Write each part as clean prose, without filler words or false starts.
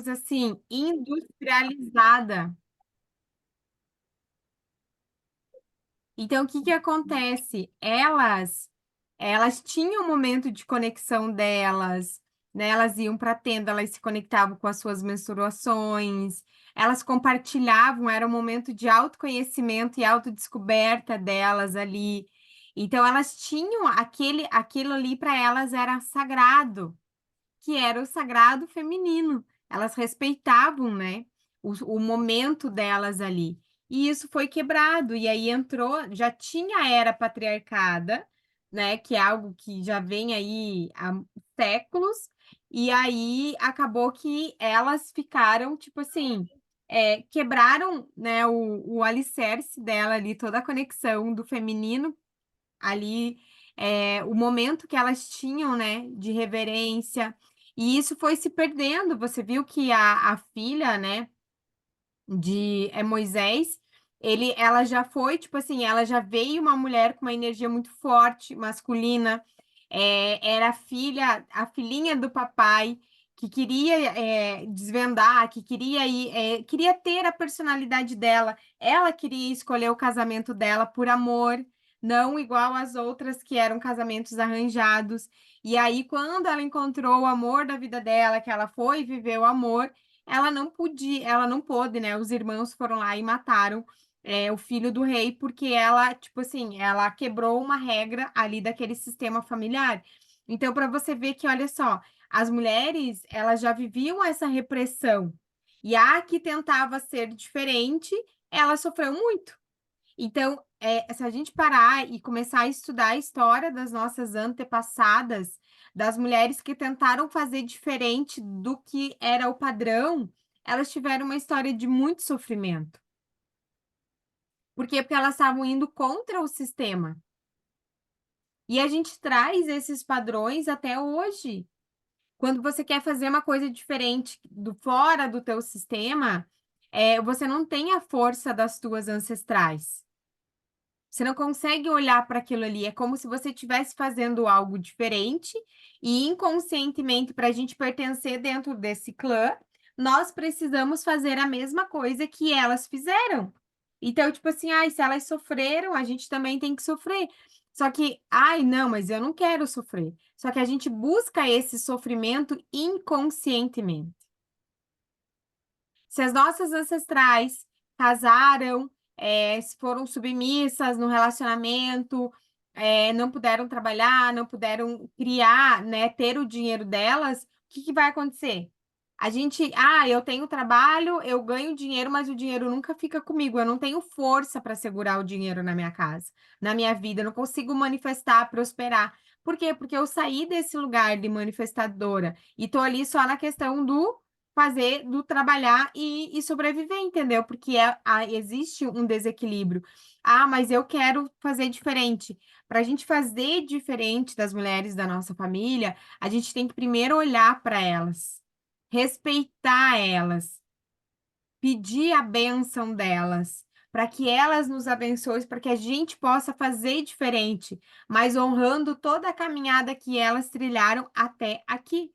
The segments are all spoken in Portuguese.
assim, industrializada. Então, o que que acontece? Elas tinham um momento de conexão delas, né? Elas iam para a tenda, elas se conectavam com as suas menstruações, elas compartilhavam, era um momento de autoconhecimento e autodescoberta delas ali. Então, elas tinham aquilo ali para elas era sagrado, que era o sagrado feminino. Elas respeitavam, né, o momento delas ali. E isso foi quebrado, e aí entrou, já tinha a era patriarcada, né, que é algo que já vem aí há séculos, e aí acabou que elas ficaram, tipo assim, quebraram, né, o alicerce dela ali, toda a conexão do feminino ali, o momento que elas tinham, né, de reverência, e isso foi se perdendo. Você viu que a filha, né, de Moisés, ela já foi, tipo assim, ela já veio uma mulher com uma energia muito forte, masculina, era a filhinha do papai, que queria desvendar, que queria ir, queria ter a personalidade dela, ela queria escolher o casamento dela por amor, não igual às outras que eram casamentos arranjados. E aí, quando ela encontrou o amor da vida dela, que ela foi viver o amor, ela não pôde, né? Os irmãos foram lá e mataram o filho do rei, porque ela, tipo assim, ela quebrou uma regra ali daquele sistema familiar. Então, para você ver que, olha só, as mulheres, elas já viviam essa repressão. E a que tentava ser diferente, ela sofreu muito. Então, se a gente parar e começar a estudar a história das nossas antepassadas, das mulheres que tentaram fazer diferente do que era o padrão, elas tiveram uma história de muito sofrimento. Por quê? Porque elas estavam indo contra o sistema. E a gente traz esses padrões até hoje. Quando você quer fazer uma coisa diferente do fora do teu sistema, você não tem a força das tuas ancestrais. Você não consegue olhar para aquilo ali. É como se você estivesse fazendo algo diferente e inconscientemente, para a gente pertencer dentro desse clã, nós precisamos fazer a mesma coisa que elas fizeram. Então, tipo assim, ai, se elas sofreram, a gente também tem que sofrer. Só que, ai, não, mas eu não quero sofrer. Só que a gente busca esse sofrimento inconscientemente. Se as nossas ancestrais casaram, se foram submissas no relacionamento, não puderam trabalhar, não puderam criar, né, ter o dinheiro delas, o que que vai acontecer? Eu tenho trabalho, eu ganho dinheiro, mas o dinheiro nunca fica comigo. Eu não tenho força para segurar o dinheiro na minha casa, na minha vida. Eu não consigo manifestar, prosperar. Por quê? Porque eu saí desse lugar de manifestadora e tô ali só na questão do trabalhar e sobreviver, entendeu? Porque existe um desequilíbrio. Ah, mas eu quero fazer diferente. Para a gente fazer diferente das mulheres da nossa família, a gente tem que primeiro olhar para elas, respeitar elas, pedir a bênção delas, para que elas nos abençoem, para que a gente possa fazer diferente, mas honrando toda a caminhada que elas trilharam até aqui.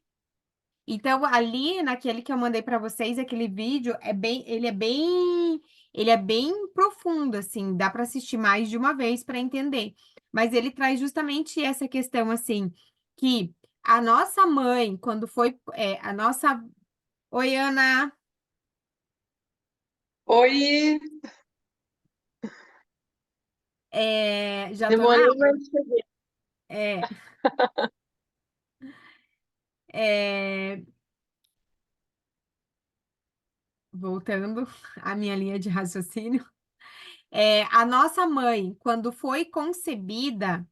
Então, ali naquele que eu mandei para vocês, aquele vídeo ele é bem profundo, assim, dá para assistir mais de uma vez para entender. Mas ele traz justamente essa questão, assim, que a nossa mãe, quando foi, a nossa... Oi, Ana, Oi, já tô na demorei, aula. mas cheguei. É, é, voltando à minha linha de raciocínio, a nossa mãe, quando foi concebida,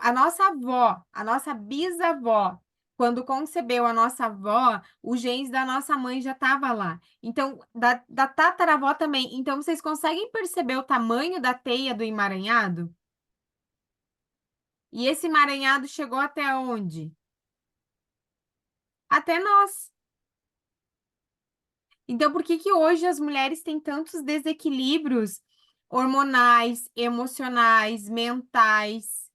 a nossa avó, a nossa bisavó, quando concebeu a nossa avó, os genes da nossa mãe já estavam lá. Então, da tataravó também. Então, vocês conseguem perceber o tamanho da teia do emaranhado? E esse emaranhado chegou até onde? Até nós. Então, por que que hoje as mulheres têm tantos desequilíbrios hormonais, emocionais, mentais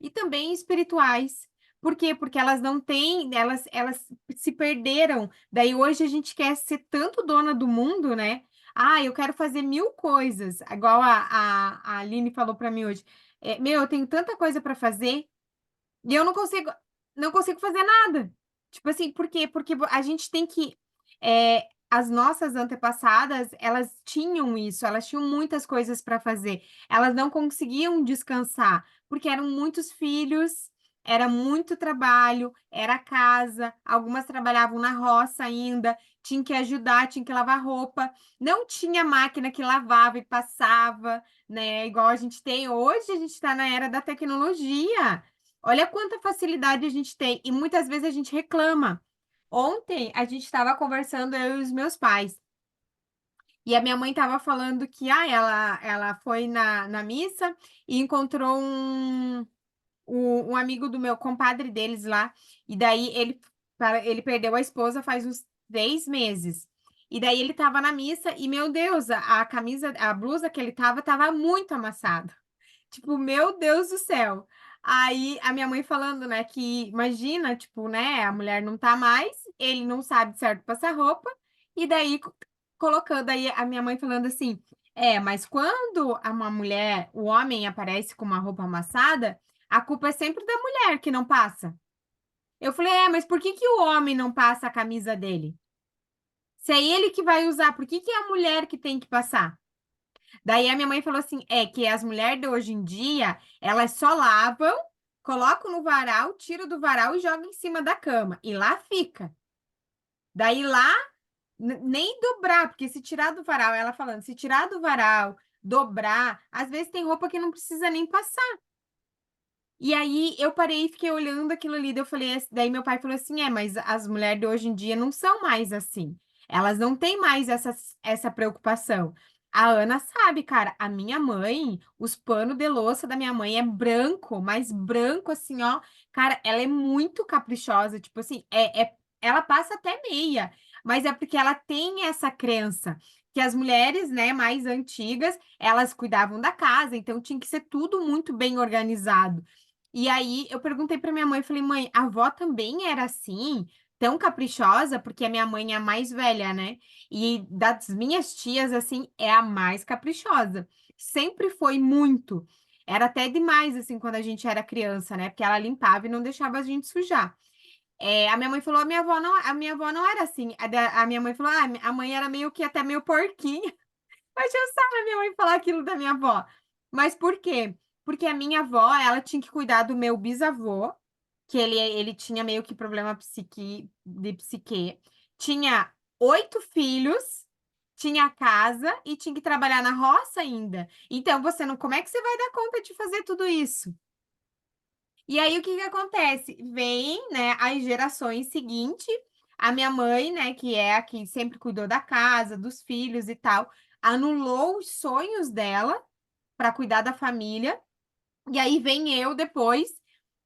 e também espirituais? Por quê? Porque elas não têm, elas se perderam. Daí hoje a gente quer ser tanto dona do mundo, né? Ah, eu quero fazer mil coisas, igual a Aline falou para mim hoje. Meu, eu tenho tanta coisa para fazer e eu não consigo fazer nada. Tipo assim, por quê? Porque a gente tem que. As nossas antepassadas, elas tinham isso, elas tinham muitas coisas para fazer. Elas não conseguiam descansar, porque eram muitos filhos, era muito trabalho, era casa, algumas trabalhavam na roça ainda, tinha que ajudar, tinha que lavar roupa. Não tinha máquina que lavava e passava, né? Igual a gente tem hoje, a gente está na era da tecnologia. Olha quanta facilidade a gente tem e muitas vezes a gente reclama. Ontem a gente estava conversando, eu e os meus pais, e a minha mãe estava falando que ela foi na missa e encontrou um amigo do meu compadre deles lá, e daí ele perdeu a esposa faz uns 3 meses. E daí ele estava na missa e, meu Deus, a camisa, a blusa que ele tava muito amassada. Tipo, meu Deus do céu. Aí a minha mãe falando, né, que imagina, tipo, né, a mulher não tá mais, ele não sabe certo passar roupa, e daí colocando aí a minha mãe falando assim: mas quando uma mulher, o homem aparece com uma roupa amassada, a culpa é sempre da mulher que não passa. Eu falei: mas por que que o homem não passa a camisa dele? Se é ele que vai usar, por que que é a mulher que tem que passar? Daí a minha mãe falou assim: que as mulheres de hoje em dia, elas só lavam, colocam no varal, tiram do varal e jogam em cima da cama. E lá fica. Daí lá, nem dobrar, porque se tirar do varal, ela falando, se tirar do varal, dobrar, às vezes tem roupa que não precisa nem passar. E aí eu parei e fiquei olhando aquilo ali, daí eu falei, daí meu pai falou assim: mas as mulheres de hoje em dia não são mais assim. Elas não têm mais essa preocupação. A Ana sabe, cara, a minha mãe, os panos de louça da minha mãe é branco, mas branco assim, ó. Cara, ela é muito caprichosa, tipo assim, ela passa até meia, mas é porque ela tem essa crença que as mulheres, né, mais antigas, elas cuidavam da casa, então tinha que ser tudo muito bem organizado. E aí eu perguntei para minha mãe, falei: mãe, a avó também era assim, tão caprichosa? Porque a minha mãe é a mais velha, né? E das minhas tias, assim, é a mais caprichosa. Sempre foi muito. Era até demais, assim, quando a gente era criança, né? Porque ela limpava e não deixava a gente sujar. A minha mãe falou: a minha avó não era assim. A minha mãe falou: a mãe era meio que até meio porquinha. Mas eu sabe a minha mãe falar aquilo da minha avó. Mas por quê? Porque a minha avó, ela tinha que cuidar do meu bisavô, que ele tinha meio que problema de psique. Tinha 8 filhos, tinha casa e tinha que trabalhar na roça ainda. Então, você não, como é que você vai dar conta de fazer tudo isso? E aí, o que que acontece? Vem, né, as gerações seguintes, a minha mãe, né, que é a que sempre cuidou da casa, dos filhos e tal, anulou os sonhos dela para cuidar da família. E aí vem eu depois,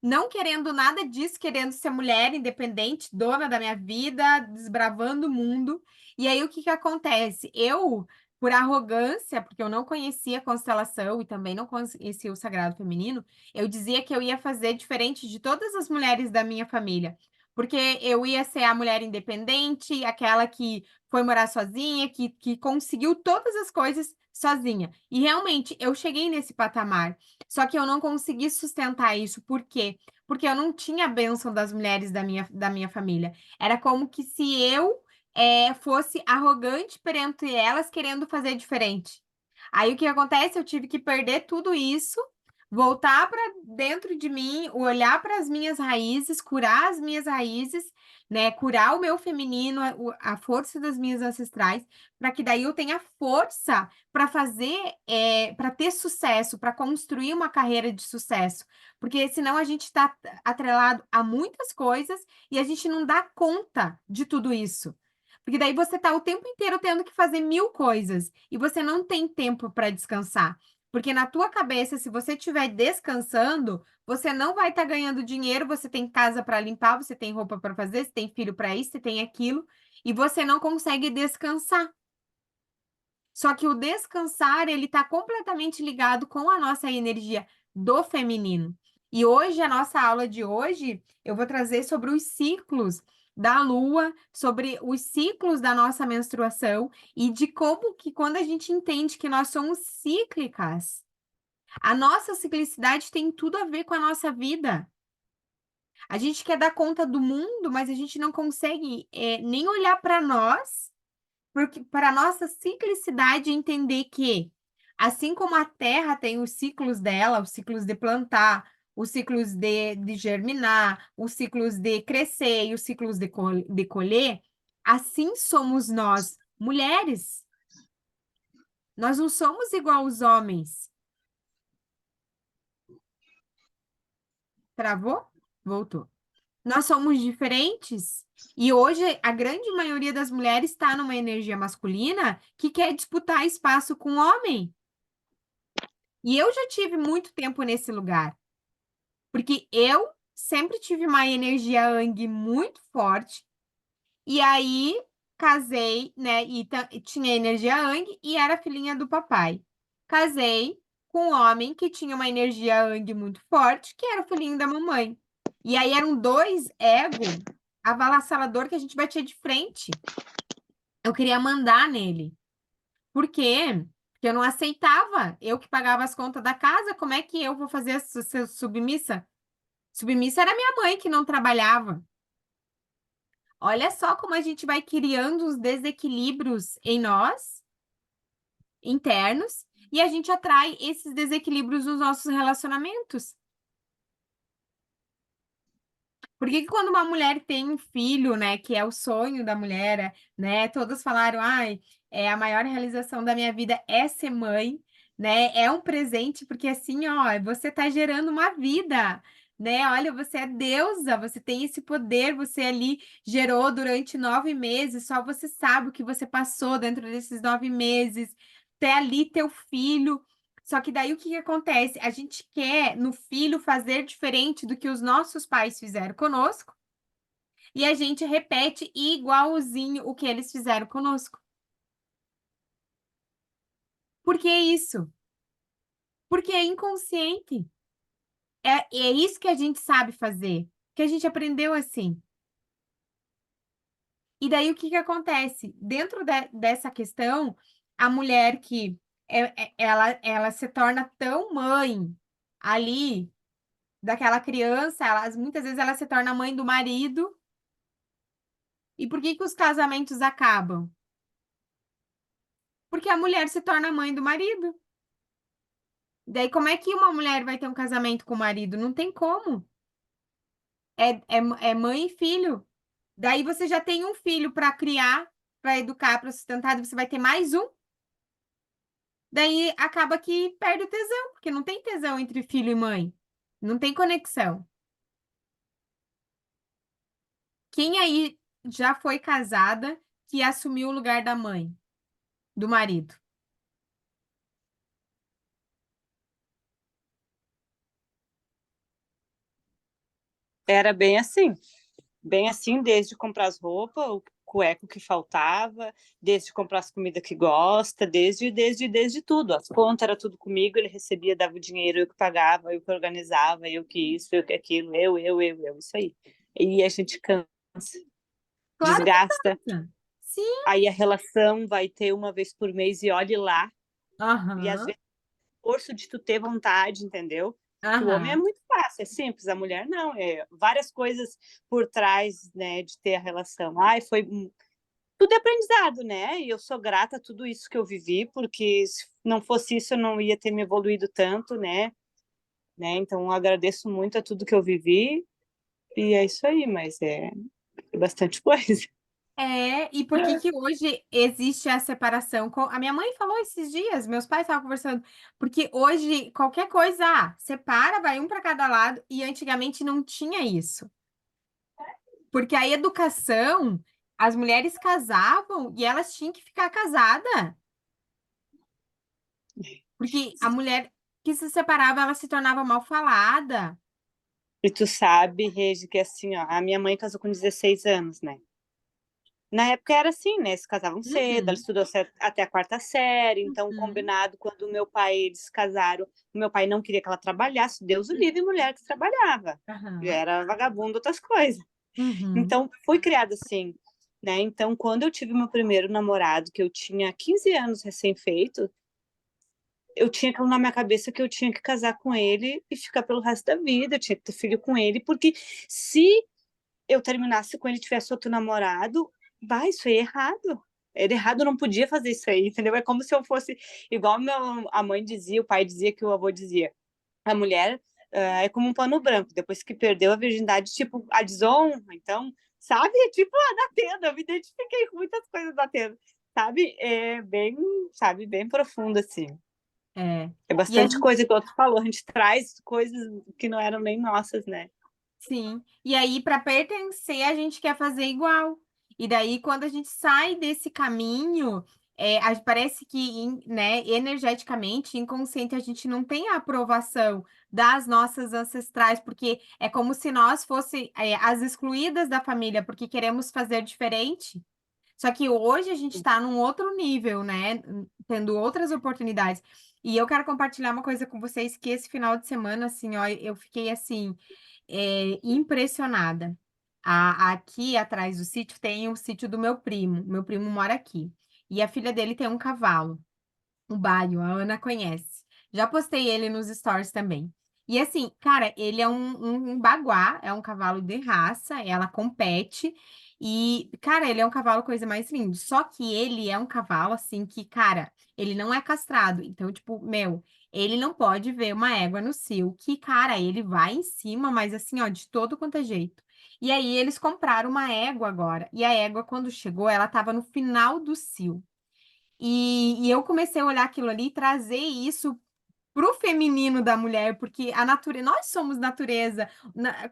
não querendo nada disso, querendo ser mulher independente, dona da minha vida, desbravando o mundo. E aí o que que acontece? Eu, por arrogância, porque eu não conhecia a constelação e também não conhecia o sagrado feminino, eu dizia que eu ia fazer diferente de todas as mulheres da minha família. Porque eu ia ser a mulher independente, aquela que foi morar sozinha, que conseguiu todas as coisas sozinha. E realmente eu cheguei nesse patamar. Só que eu não consegui sustentar isso. Por quê? Porque eu não tinha a bênção das mulheres da minha família. Era como que se eu fosse arrogante perante elas, querendo fazer diferente. Aí o que acontece? Eu tive que perder tudo isso, voltar para dentro de mim, olhar para as minhas raízes, curar as minhas raízes, né? Curar o meu feminino, a força das minhas ancestrais, para que daí eu tenha força para fazer, para ter sucesso, para construir uma carreira de sucesso. Porque senão a gente está atrelado a muitas coisas e a gente não dá conta de tudo isso. Porque daí você está o tempo inteiro tendo que fazer mil coisas e você não tem tempo para descansar. Porque na tua cabeça, se você estiver descansando, você não vai estar ganhando dinheiro, você tem casa para limpar, você tem roupa para fazer, você tem filho para isso, você tem aquilo, e você não consegue descansar. Só que o descansar, ele está completamente ligado com a nossa energia do feminino. E hoje, a nossa aula de hoje, eu vou trazer sobre os ciclos da lua, sobre os ciclos da nossa menstruação e de como que quando a gente entende que nós somos cíclicas, a nossa ciclicidade tem tudo a ver com a nossa vida. A gente quer dar conta do mundo, mas a gente não consegue nem olhar para nós, porque para a nossa ciclicidade entender que, assim como a Terra tem os ciclos dela, os ciclos de plantar, os ciclos de germinar, os ciclos de crescer e os ciclos de colher, assim somos nós, mulheres. Nós não somos igual aos homens. Travou? Voltou. Nós somos diferentes. E hoje a grande maioria das mulheres está numa energia masculina que quer disputar espaço com o homem. E eu já tive muito tempo nesse lugar, porque eu sempre tive uma energia Yang muito forte, e aí casei, né? E tinha energia Yang e era filhinha do papai. Casei com um homem que tinha uma energia Yang muito forte, que era o filhinho da mamãe. E aí eram dois ego avassalador que a gente batia de frente. Eu queria mandar nele. Por quê? Porque eu não aceitava. Eu que pagava as contas da casa, como é que eu vou fazer ser submissa? Submissa era minha mãe que não trabalhava. Olha só como a gente vai criando os desequilíbrios em nós, internos, e a gente atrai esses desequilíbrios nos nossos relacionamentos. Por que que quando uma mulher tem um filho, né, que é o sonho da mulher, né, todas falaram, ai, a maior realização da minha vida é ser mãe, né, é um presente, porque assim, ó, você tá gerando uma vida, né, olha, você é deusa, você tem esse poder, você ali gerou durante 9 meses, só você sabe o que você passou dentro desses 9 meses, até ali teu filho, só que daí o que que acontece? A gente quer no filho fazer diferente do que os nossos pais fizeram conosco e a gente repete igualzinho o que eles fizeram conosco. Por que isso? Porque é inconsciente. É isso que a gente sabe fazer, que a gente aprendeu assim. E daí o que que acontece? Dentro dessa questão, a mulher que ela se torna tão mãe ali daquela criança, muitas vezes ela se torna mãe do marido. E por que que os casamentos acabam? Porque a mulher se torna mãe do marido. Daí, como é que uma mulher vai ter um casamento com o marido? Não tem como. É mãe e filho. Daí você já tem um filho para criar, para educar, para sustentar, e você vai ter mais um. Daí acaba que perde o tesão, porque não tem tesão entre filho e mãe. Não tem conexão. Quem aí já foi casada que assumiu o lugar da mãe, do marido? Era bem assim, desde comprar as roupas, o cueco que faltava, desde comprar as comidas que gosta, desde tudo. As contas era tudo comigo, ele recebia, dava o dinheiro, eu que pagava, eu que organizava, eu que isso, eu que aquilo, isso aí. E a gente cansa, Claro que desgasta, cansa. Sim. aí a relação vai ter uma vez por mês e olhe lá, e às Aham. vezes força de tu ter vontade, entendeu? Que o homem é Aham. muito fácil, é simples, a mulher não, é várias coisas por trás, né, de ter a relação. Ai, foi tudo é aprendizado, né? E eu sou grata a tudo isso que eu vivi, porque se não fosse isso eu não ia ter me evoluído tanto, né? Então agradeço muito a tudo que eu vivi e é isso aí, mas é bastante coisa. E por que que hoje existe a separação? A minha mãe falou esses dias, meus pais estavam conversando, porque hoje qualquer coisa, separa, vai um para cada lado, e antigamente não tinha isso. Porque a educação, as mulheres casavam e elas tinham que ficar casadas, porque a mulher que se separava, ela se tornava mal falada. E tu sabe, Regi, que assim, ó, a minha mãe casou com 16 anos, né? Na época era assim, né, se casavam cedo, ela Uhum, estudou até a quarta série, então uhum, combinado quando o meu pai eles se casaram, o meu pai não queria que ela trabalhasse, Deus o uhum, livre mulher que trabalhava, já aham, era vagabundo, outras coisas. uhum, Então fui criada assim, né, então quando eu tive meu primeiro namorado, que eu tinha 15 anos recém-feito, eu tinha aquilo na minha cabeça que eu tinha que casar com ele e ficar pelo resto da vida, eu tinha que ter filho com ele, porque se eu terminasse com ele e tivesse outro namorado, bah, isso aí é errado. Era errado, eu não podia fazer isso aí, entendeu? É como se eu fosse igual a mãe dizia, o pai dizia, que o avô dizia. A mulher é como um pano branco, depois que perdeu a virgindade, tipo, a desonra. Então, sabe? Tipo, da tenda, eu me identifiquei com muitas coisas da tenda, sabe? É bem, sabe, bem profundo, assim. é. É E a bastante gente, coisa que o outro falou, a gente traz coisas que não eram nem nossas, né? sim. E aí, para pertencer, a gente quer fazer igual. E daí, quando a gente sai desse caminho, parece que, né, energeticamente, inconsciente, a gente não tem a aprovação das nossas ancestrais, porque é como se nós fosse, as excluídas da família, porque queremos fazer diferente. Só que hoje a gente está num outro nível, né? Tendo outras oportunidades. E eu quero compartilhar uma coisa com vocês que esse final de semana, assim, ó, eu fiquei assim, impressionada. Aqui atrás do sítio tem o sítio do meu primo. Meu primo mora aqui. E a filha dele tem um cavalo. O Baio, a Ana conhece. Já postei ele nos stories também. E assim, cara, ele é um baguá, é um cavalo de raça, ela compete. E, cara, ele é um cavalo coisa mais linda. Só que ele é um cavalo, assim, que, cara, ele não é castrado. Então, tipo, meu, ele não pode ver uma égua no cio, que, cara, ele vai em cima, mas assim, ó, de todo quanto é jeito. E aí eles compraram uma égua agora. E a égua, quando chegou, ela tava no final do cio. E eu comecei a olhar aquilo ali e trazer isso pro feminino da mulher, porque a natureza, nós somos natureza.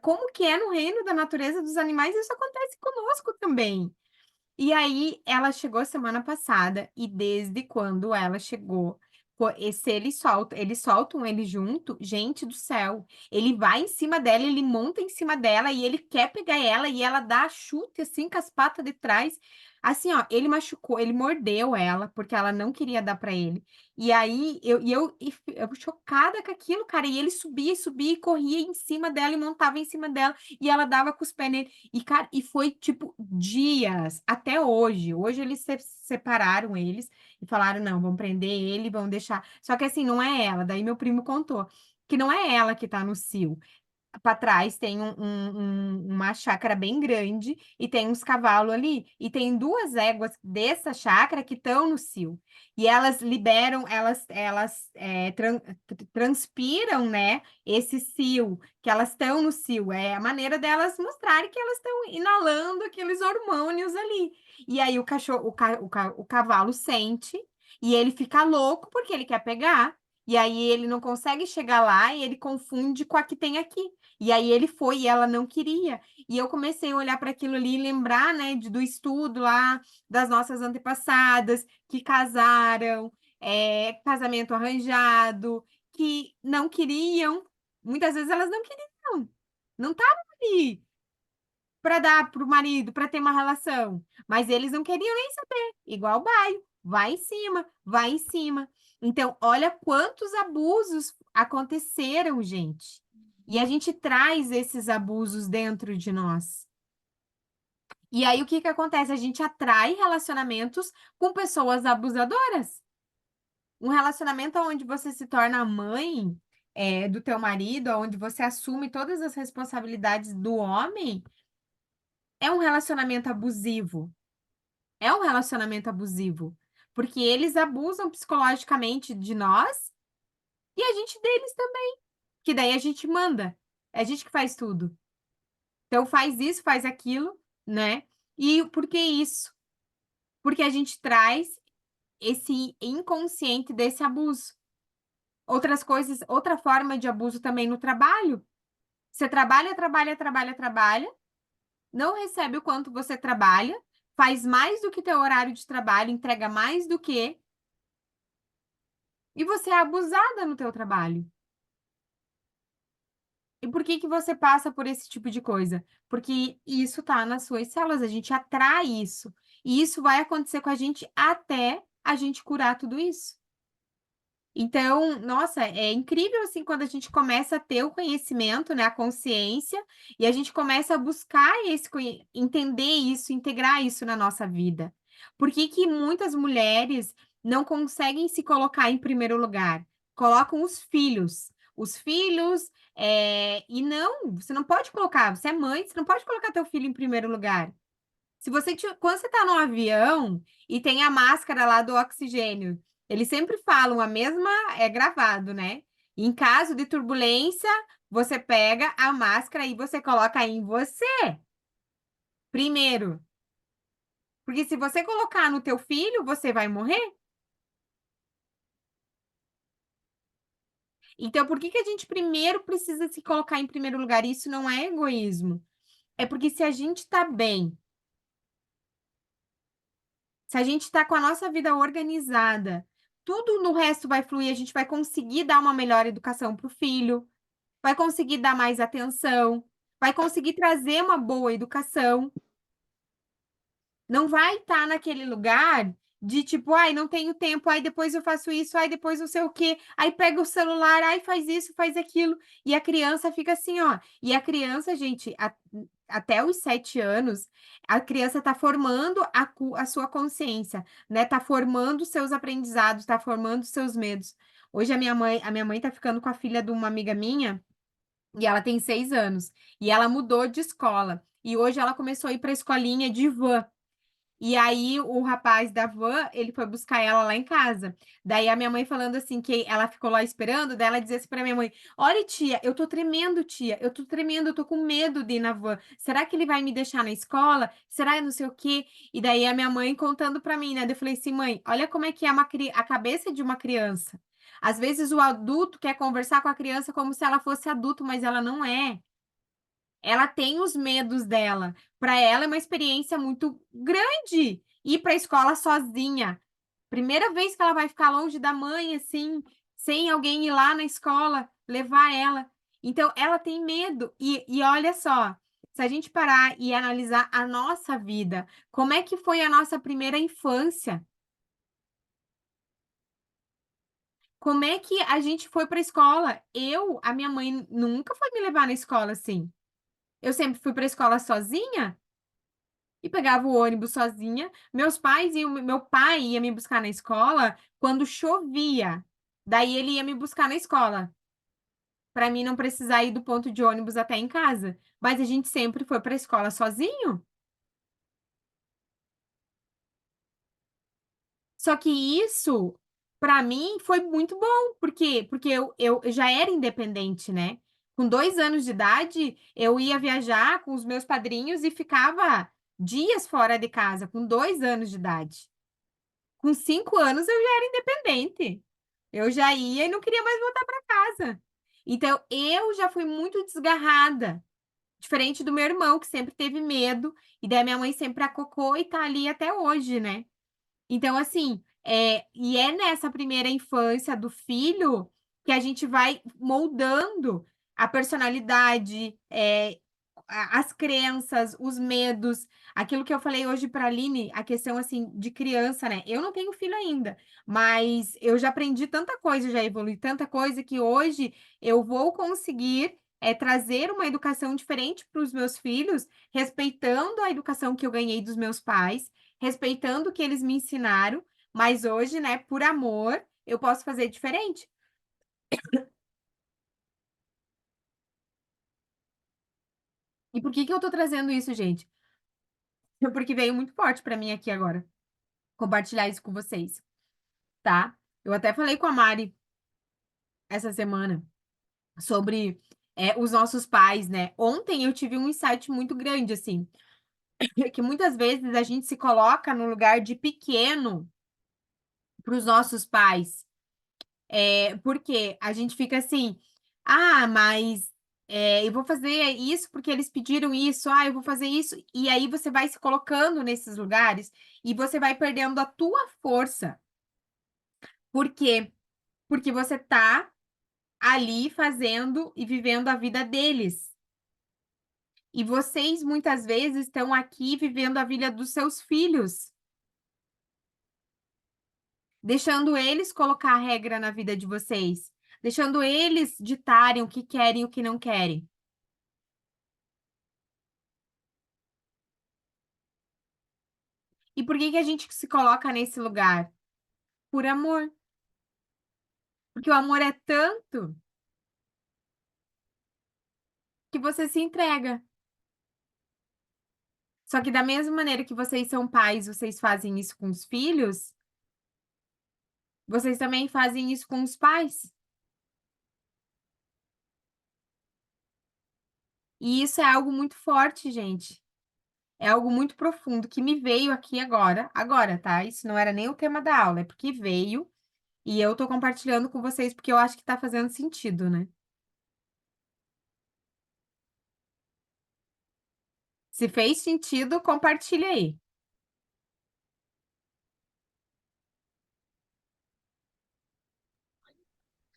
Como que é no reino da natureza dos animais, isso acontece conosco também. E aí ela chegou semana passada e desde quando ela chegou, se eles soltam ele junto, gente do céu, ele vai em cima dela, ele monta em cima dela e ele quer pegar ela e ela dá chute assim com as patas de trás. Assim, ó, ele machucou, ele mordeu ela porque ela não queria dar para ele. E aí eu chocada com aquilo, cara, e ele subia e subia e corria em cima dela e montava em cima dela e ela dava com os pés nele. E, cara, e foi tipo dias, até hoje. Hoje eles separaram eles e falaram: não, vão prender ele, vão deixar. Só que assim, não é ela. Daí meu primo contou que não é ela que tá no cio. Para trás tem uma chácara bem grande e tem uns cavalos ali. E tem duas éguas dessa chácara que estão no cio. E elas liberam, transpiram, né, esse cio, que elas estão no cio. É a maneira delas mostrarem que elas estão inalando aqueles hormônios ali. E aí o cachorro, o cavalo sente e ele fica louco porque ele quer pegar. E aí ele não consegue chegar lá e ele confunde com a que tem aqui. E aí ele foi e ela não queria. E eu comecei a olhar para aquilo ali e lembrar, né, do estudo lá das nossas antepassadas que casaram, casamento arranjado, que não queriam. Muitas vezes elas não queriam, não estavam ali para dar para o marido, para ter uma relação, mas eles não queriam nem saber. Igual o baio, vai em cima, vai em cima. Então, olha quantos abusos aconteceram, gente. E a gente traz esses abusos dentro de nós. E aí, o que que acontece? A gente atrai relacionamentos com pessoas abusadoras. Um relacionamento onde você se torna a mãe, do teu marido, onde você assume todas as responsabilidades do homem, é um relacionamento abusivo. É um relacionamento abusivo. Porque eles abusam psicologicamente de nós e a gente deles também. Que daí a gente manda. É a gente que faz tudo. Então faz isso, faz aquilo, né? E por que isso? Porque a gente traz esse inconsciente desse abuso. Outras coisas, outra forma de abuso também no trabalho. Você trabalha, trabalha, trabalha, trabalha, não recebe o quanto você trabalha, faz mais do que teu horário de trabalho, entrega mais do que, e você é abusada no teu trabalho. E por que que você passa por esse tipo de coisa? Porque isso tá nas suas células, a gente atrai isso. E isso vai acontecer com a gente até a gente curar tudo isso. Então, nossa, é incrível assim quando a gente começa a ter o conhecimento, né, a consciência, e a gente começa a buscar entender isso, integrar isso na nossa vida. Por que que muitas mulheres não conseguem se colocar em primeiro lugar? Colocam os filhos. Os filhos, e não, você não pode colocar, você é mãe, você não pode colocar teu filho em primeiro lugar. Se você quando você está no avião e tem a máscara lá do oxigênio, eles sempre falam a mesma, é gravado, né? Em caso de turbulência, você pega a máscara e você coloca em você primeiro. Porque se você colocar no teu filho, você vai morrer. Então, por que que a gente primeiro precisa se colocar em primeiro lugar? Isso não é egoísmo. É porque se a gente está bem, se a gente está com a nossa vida organizada, tudo no resto vai fluir, a gente vai conseguir dar uma melhor educação para o filho, vai conseguir dar mais atenção, vai conseguir trazer uma boa educação. Não vai estar naquele lugar de tipo, ai, não tenho tempo, ai, depois eu faço isso, ai, depois não sei o quê, aí pega o celular, ai, faz isso, faz aquilo, e a criança fica assim, ó. E a criança, gente, até os 7 anos, a criança está formando a sua consciência, né? Tá formando seus aprendizados, tá formando seus medos. Hoje a minha mãe tá ficando com a filha de uma amiga minha, e ela tem 6 anos, e ela mudou de escola. E hoje ela começou a ir para a escolinha de van. E aí o rapaz da van, ele foi buscar ela lá em casa. Daí a minha mãe falando assim que ela ficou lá esperando, daí ela dizia assim para minha mãe: "Olha, tia, eu tô tremendo, tia. Eu tô tremendo, eu tô com medo de ir na van. Será que ele vai me deixar na escola? Será não sei o quê?" E daí a minha mãe contando para mim, né? Daí eu falei assim: "Mãe, olha como é que é a cabeça de uma criança. Às vezes o adulto quer conversar com a criança como se ela fosse adulto, mas ela não é. Ela tem os medos dela. Para ela é uma experiência muito grande ir para a escola sozinha. Primeira vez que ela vai ficar longe da mãe, assim, sem alguém ir lá na escola levar ela. Então, ela tem medo. E olha só, se a gente parar e analisar a nossa vida, como é que foi a nossa primeira infância? Como é que a gente foi para a escola? A minha mãe nunca foi me levar na escola assim. Eu sempre fui para a escola sozinha. E pegava o ônibus sozinha. Meu pai ia me buscar na escola quando chovia. Daí ele ia me buscar na escola, para mim não precisar ir do ponto de ônibus até em casa. Mas a gente sempre foi para a escola sozinho. Só que isso, para mim, foi muito bom. Por quê? Porque eu já era independente, né? Com 2 anos de idade, eu ia viajar com os meus padrinhos e ficava dias fora de casa, com 2 anos de idade. Com 5 anos eu já era independente. Eu já ia e não queria mais voltar para casa. Então, eu já fui muito desgarrada, diferente do meu irmão, que sempre teve medo, e daí minha mãe sempre acocou e tá ali até hoje, né? Então, assim, e é nessa primeira infância do filho que a gente vai moldando a personalidade, as crenças, os medos, aquilo que eu falei hoje para a Aline, a questão assim de criança, né? Eu não tenho filho ainda, mas eu já aprendi tanta coisa, já evolui tanta coisa que hoje eu vou conseguir trazer uma educação diferente para os meus filhos, respeitando a educação que eu ganhei dos meus pais, respeitando o que eles me ensinaram, mas hoje, né, por amor, eu posso fazer diferente. E por que que eu tô trazendo isso, gente? Porque veio muito forte para mim aqui agora, compartilhar isso com vocês, tá? Eu até falei com a Mari essa semana sobre os nossos pais, né? Ontem eu tive um insight muito grande, assim, que muitas vezes a gente se coloca no lugar de pequeno para os nossos pais. Porque a gente fica assim, ah, mas eu vou fazer isso porque eles pediram isso, ah, eu vou fazer isso. E aí você vai se colocando nesses lugares e você vai perdendo a tua força. Por quê? Porque você tá ali fazendo e vivendo a vida deles. E vocês muitas vezes estão aqui vivendo a vida dos seus filhos. deixando eles colocar a regra na vida de vocês, deixando eles ditarem o que querem e o que não querem. E por que que a gente se coloca nesse lugar? Por amor. Porque o amor é tanto que você se entrega. Só que da mesma maneira que vocês são pais, vocês fazem isso com os filhos, vocês também fazem isso com os pais. E isso é algo muito forte, gente. É algo muito profundo que me veio aqui agora, tá? Isso não era nem o tema da aula, é porque veio e eu tô compartilhando com vocês porque eu acho que tá fazendo sentido, né? Se fez sentido, compartilha aí.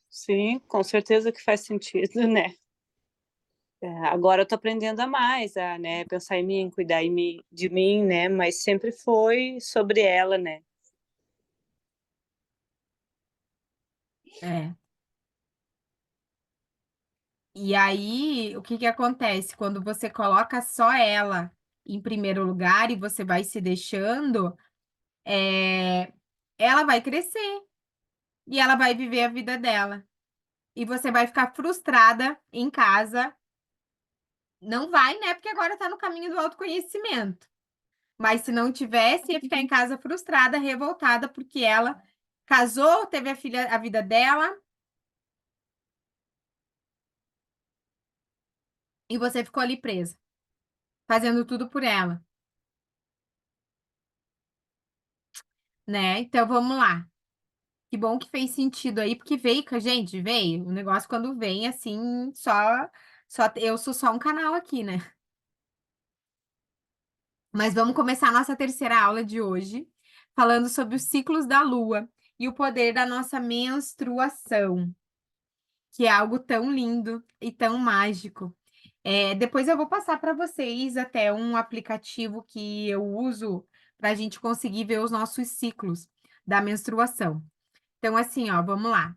Sim, com certeza que faz sentido, né? Agora eu tô aprendendo a mais, né, pensar em mim, cuidar de mim, né? Mas sempre foi sobre ela, né? É. E aí, o que que acontece? Quando você coloca só ela em primeiro lugar e você vai se deixando, ela vai crescer e ela vai viver a vida dela. E você vai ficar frustrada em casa. Não vai, né? Porque agora tá no caminho do autoconhecimento. Mas se não tivesse, ia ficar em casa frustrada, revoltada, porque ela casou, teve a filha, a vida dela, e você ficou ali presa, fazendo tudo por ela, né? Então vamos lá. Que bom que fez sentido aí, porque veio com a gente, veio. O negócio quando vem assim, só eu sou só um canal aqui, né? Mas vamos começar a nossa terceira aula de hoje, falando sobre os ciclos da lua e o poder da nossa menstruação, que é algo tão lindo e tão mágico. Depois eu vou passar para vocês até um aplicativo que eu uso para a gente conseguir ver os nossos ciclos da menstruação. Então, assim, ó, vamos lá.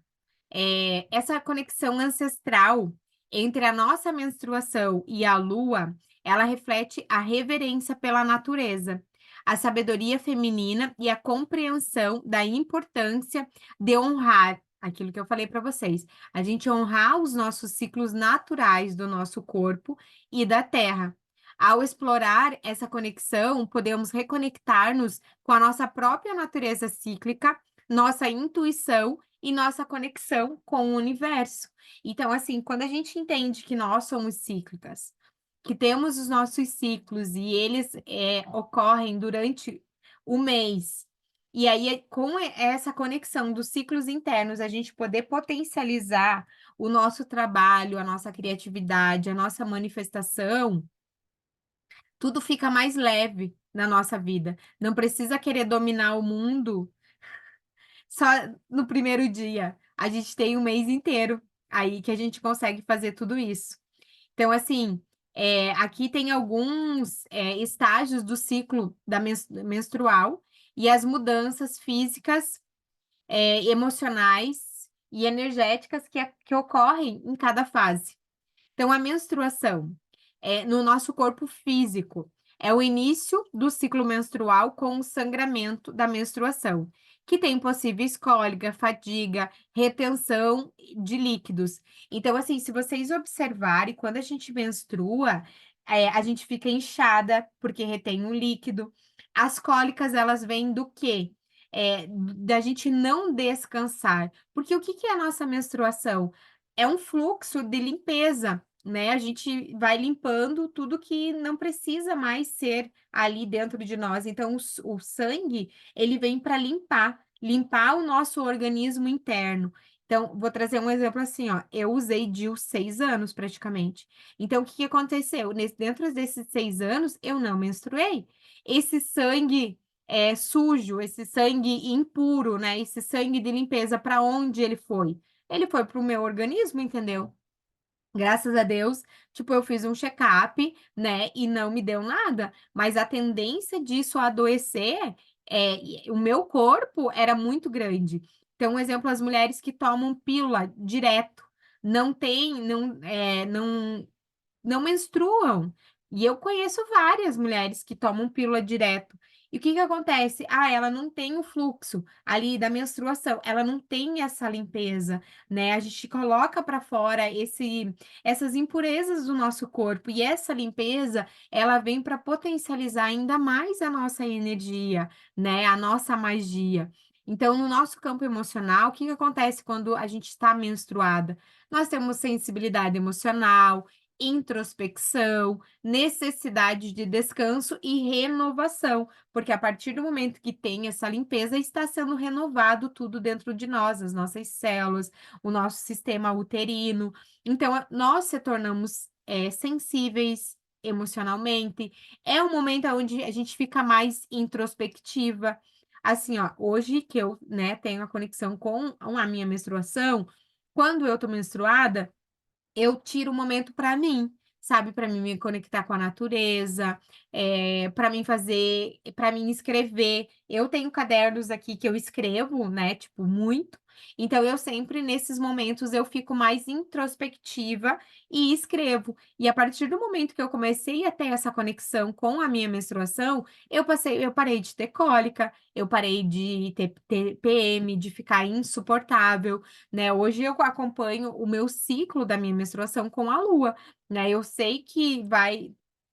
Essa conexão ancestral entre a nossa menstruação e a lua, ela reflete a reverência pela natureza, a sabedoria feminina e a compreensão da importância de honrar aquilo que eu falei para vocês. A gente honrar os nossos ciclos naturais do nosso corpo e da terra. Ao explorar essa conexão, podemos reconectar-nos com a nossa própria natureza cíclica, nossa intuição e nossa conexão com o universo. Então, assim, quando a gente entende que nós somos cíclicas, que temos os nossos ciclos e eles ocorrem durante o mês, e aí com essa conexão dos ciclos internos, a gente poder potencializar o nosso trabalho, a nossa criatividade, a nossa manifestação, tudo fica mais leve na nossa vida. Não precisa querer dominar o mundo só no primeiro dia. A gente tem um mês inteiro aí que a gente consegue fazer tudo isso. Então, assim, aqui tem alguns estágios do ciclo da menstrual e as mudanças físicas, emocionais e energéticas que ocorrem em cada fase. Então, a menstruação no nosso corpo físico é o início do ciclo menstrual com o sangramento da menstruação, que tem possíveis cólica, fadiga, retenção de líquidos. Então, assim, se vocês observarem, quando a gente menstrua, a gente fica inchada porque retém o líquido. As cólicas, elas vêm do quê? Da gente não descansar. Porque o que que é a nossa menstruação? É um fluxo de limpeza, né? A gente vai limpando tudo que não precisa mais ser ali dentro de nós. Então, o sangue, ele vem para limpar o nosso organismo interno. Então, vou trazer um exemplo assim, ó. Eu usei DIU 6 anos praticamente. Então, o que que aconteceu? Dentro desses 6 anos, eu não menstruei. Esse sangue sujo, esse sangue impuro, né? Esse sangue de limpeza, para onde ele foi? Ele foi para o meu organismo, entendeu? Graças a Deus, tipo, eu fiz um check-up, né, e não me deu nada, mas a tendência disso adoecer, o meu corpo era muito grande. Então, um exemplo, as mulheres que tomam pílula direto, não tem, não menstruam. E eu conheço várias mulheres que tomam pílula direto. E o que que acontece? Ah, ela não tem o fluxo ali da menstruação, ela não tem essa limpeza, né? A gente coloca para fora essas impurezas do nosso corpo e essa limpeza, ela vem para potencializar ainda mais a nossa energia, né? A nossa magia. Então, no nosso campo emocional, o que que acontece quando a gente está menstruada? Nós temos sensibilidade emocional, introspecção, necessidade de descanso e renovação, porque a partir do momento que tem essa limpeza, está sendo renovado tudo dentro de nós, as nossas células, o nosso sistema uterino. Então, nós se tornamos sensíveis emocionalmente. É um momento onde a gente fica mais introspectiva. Assim, ó, hoje que eu, né, tenho a conexão com a minha menstruação, quando eu tô menstruada, eu tiro um momento para mim, sabe? Para mim me conectar com a natureza, para mim fazer, para mim escrever. Eu tenho cadernos aqui que eu escrevo, né? Tipo, muito. Então, eu sempre, nesses momentos, eu fico mais introspectiva e escrevo. E a partir do momento que eu comecei a ter essa conexão com a minha menstruação, eu parei de ter cólica, eu parei de ter TPM, de ficar insuportável, né? Hoje eu acompanho o meu ciclo da minha menstruação com a lua, né? Eu sei que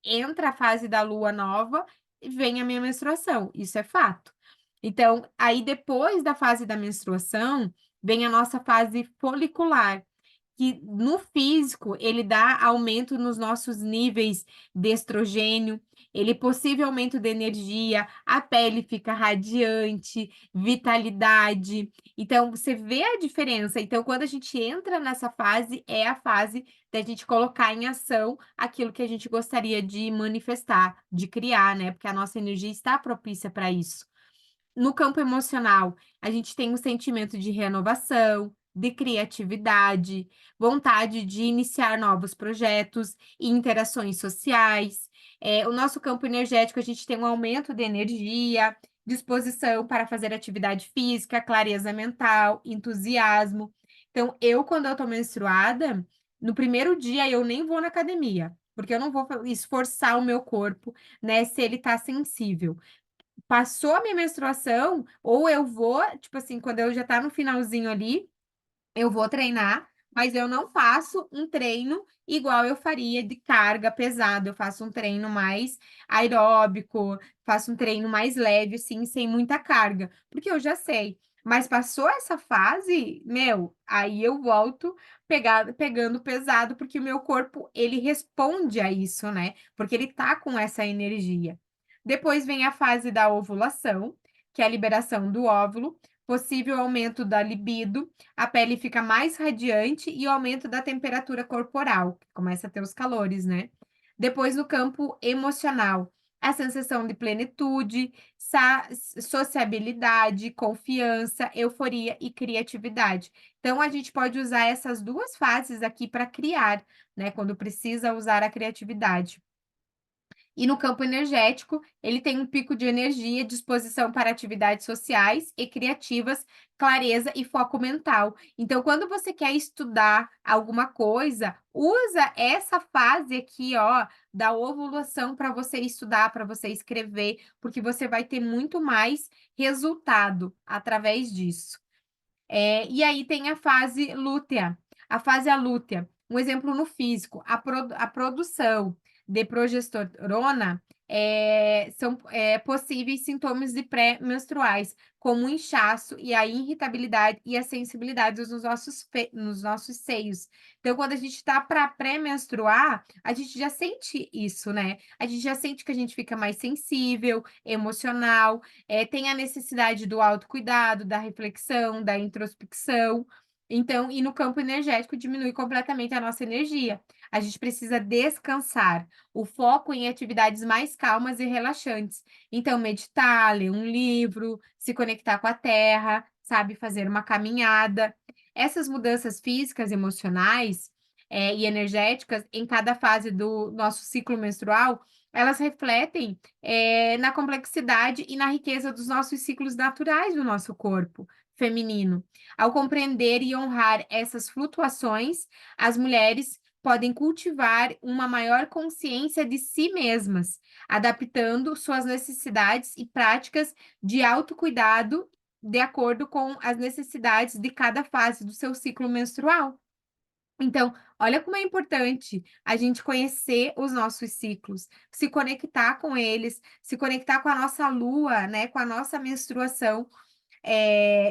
entra a fase da lua nova e vem a minha menstruação, isso é fato. Então, aí depois da fase da menstruação, vem a nossa fase folicular, que no físico ele dá aumento nos nossos níveis de estrogênio, ele possível aumento de energia, a pele fica radiante, vitalidade. Então, você vê a diferença. Então, quando a gente entra nessa fase, é a fase da gente colocar em ação aquilo que a gente gostaria de manifestar, de criar, né? Porque a nossa energia está propícia para isso. No campo emocional, a gente tem um sentimento de renovação, de criatividade, vontade de iniciar novos projetos e interações sociais. O nosso campo energético, a gente tem um aumento de energia, disposição para fazer atividade física, clareza mental, entusiasmo. Então, quando eu tô menstruada, no primeiro dia eu nem vou na academia, porque eu não vou esforçar o meu corpo, né, se ele tá sensível. Passou a minha menstruação, ou eu vou, tipo assim, quando eu já tá no finalzinho ali, eu vou treinar, mas eu não faço um treino igual eu faria de carga pesada. Eu faço um treino mais aeróbico, faço um treino mais leve, assim, sem muita carga, porque eu já sei. Mas passou essa fase, meu, aí eu volto pegando pesado, porque o meu corpo, ele responde a isso, né? Porque ele tá com essa energia. Depois vem a fase da ovulação, que é a liberação do óvulo, possível aumento da libido, a pele fica mais radiante e o aumento da temperatura corporal, começa a ter os calores, né? Depois, no campo emocional, a sensação de plenitude, sociabilidade, confiança, euforia e criatividade. Então, a gente pode usar essas duas fases aqui para criar, né? Quando precisa usar a criatividade. E no campo energético, ele tem um pico de energia, disposição para atividades sociais e criativas, clareza e foco mental. Então, quando você quer estudar alguma coisa, usa essa fase aqui, ó, da ovulação para você estudar, para você escrever, porque você vai ter muito mais resultado através disso. E aí tem a fase lútea. A fase alútea, um exemplo no físico, a produção de progesterona são possíveis sintomas de pré-menstruais, como o inchaço e a irritabilidade e a sensibilidade nos nossos seios. Então, quando a gente está para pré-menstruar, a gente já sente isso, né? A gente já sente que a gente fica mais sensível, emocional, tem a necessidade do autocuidado, da reflexão, da introspecção. Então, e no campo energético diminui completamente a nossa energia. A gente precisa descansar, o foco em atividades mais calmas e relaxantes. Então, meditar, ler um livro, se conectar com a terra, sabe, fazer uma caminhada. Essas mudanças físicas, emocionais, e energéticas em cada fase do nosso ciclo menstrual, elas refletem na complexidade e na riqueza dos nossos ciclos naturais do nosso corpo feminino. Ao compreender e honrar essas flutuações, as mulheres podem cultivar uma maior consciência de si mesmas, adaptando suas necessidades e práticas de autocuidado de acordo com as necessidades de cada fase do seu ciclo menstrual. Então, olha como é importante a gente conhecer os nossos ciclos, se conectar com eles, se conectar com a nossa lua, né, com a nossa menstruação.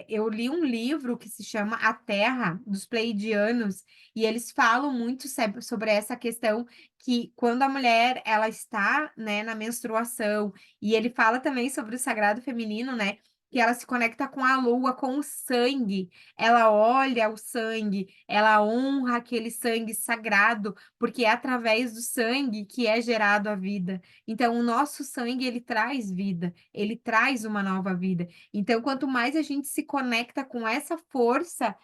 Eu li um livro que se chama A Terra, dos Pleiadianos, e eles falam muito sobre essa questão que quando a mulher ela está, né, na menstruação, e ele fala também sobre o sagrado feminino, né, que ela se conecta com a lua, com o sangue, ela olha o sangue, ela honra aquele sangue sagrado, porque é através do sangue que é gerado a vida. Então, o nosso sangue, ele traz vida, ele traz uma nova vida. Então, quanto mais a gente se conecta com essa força,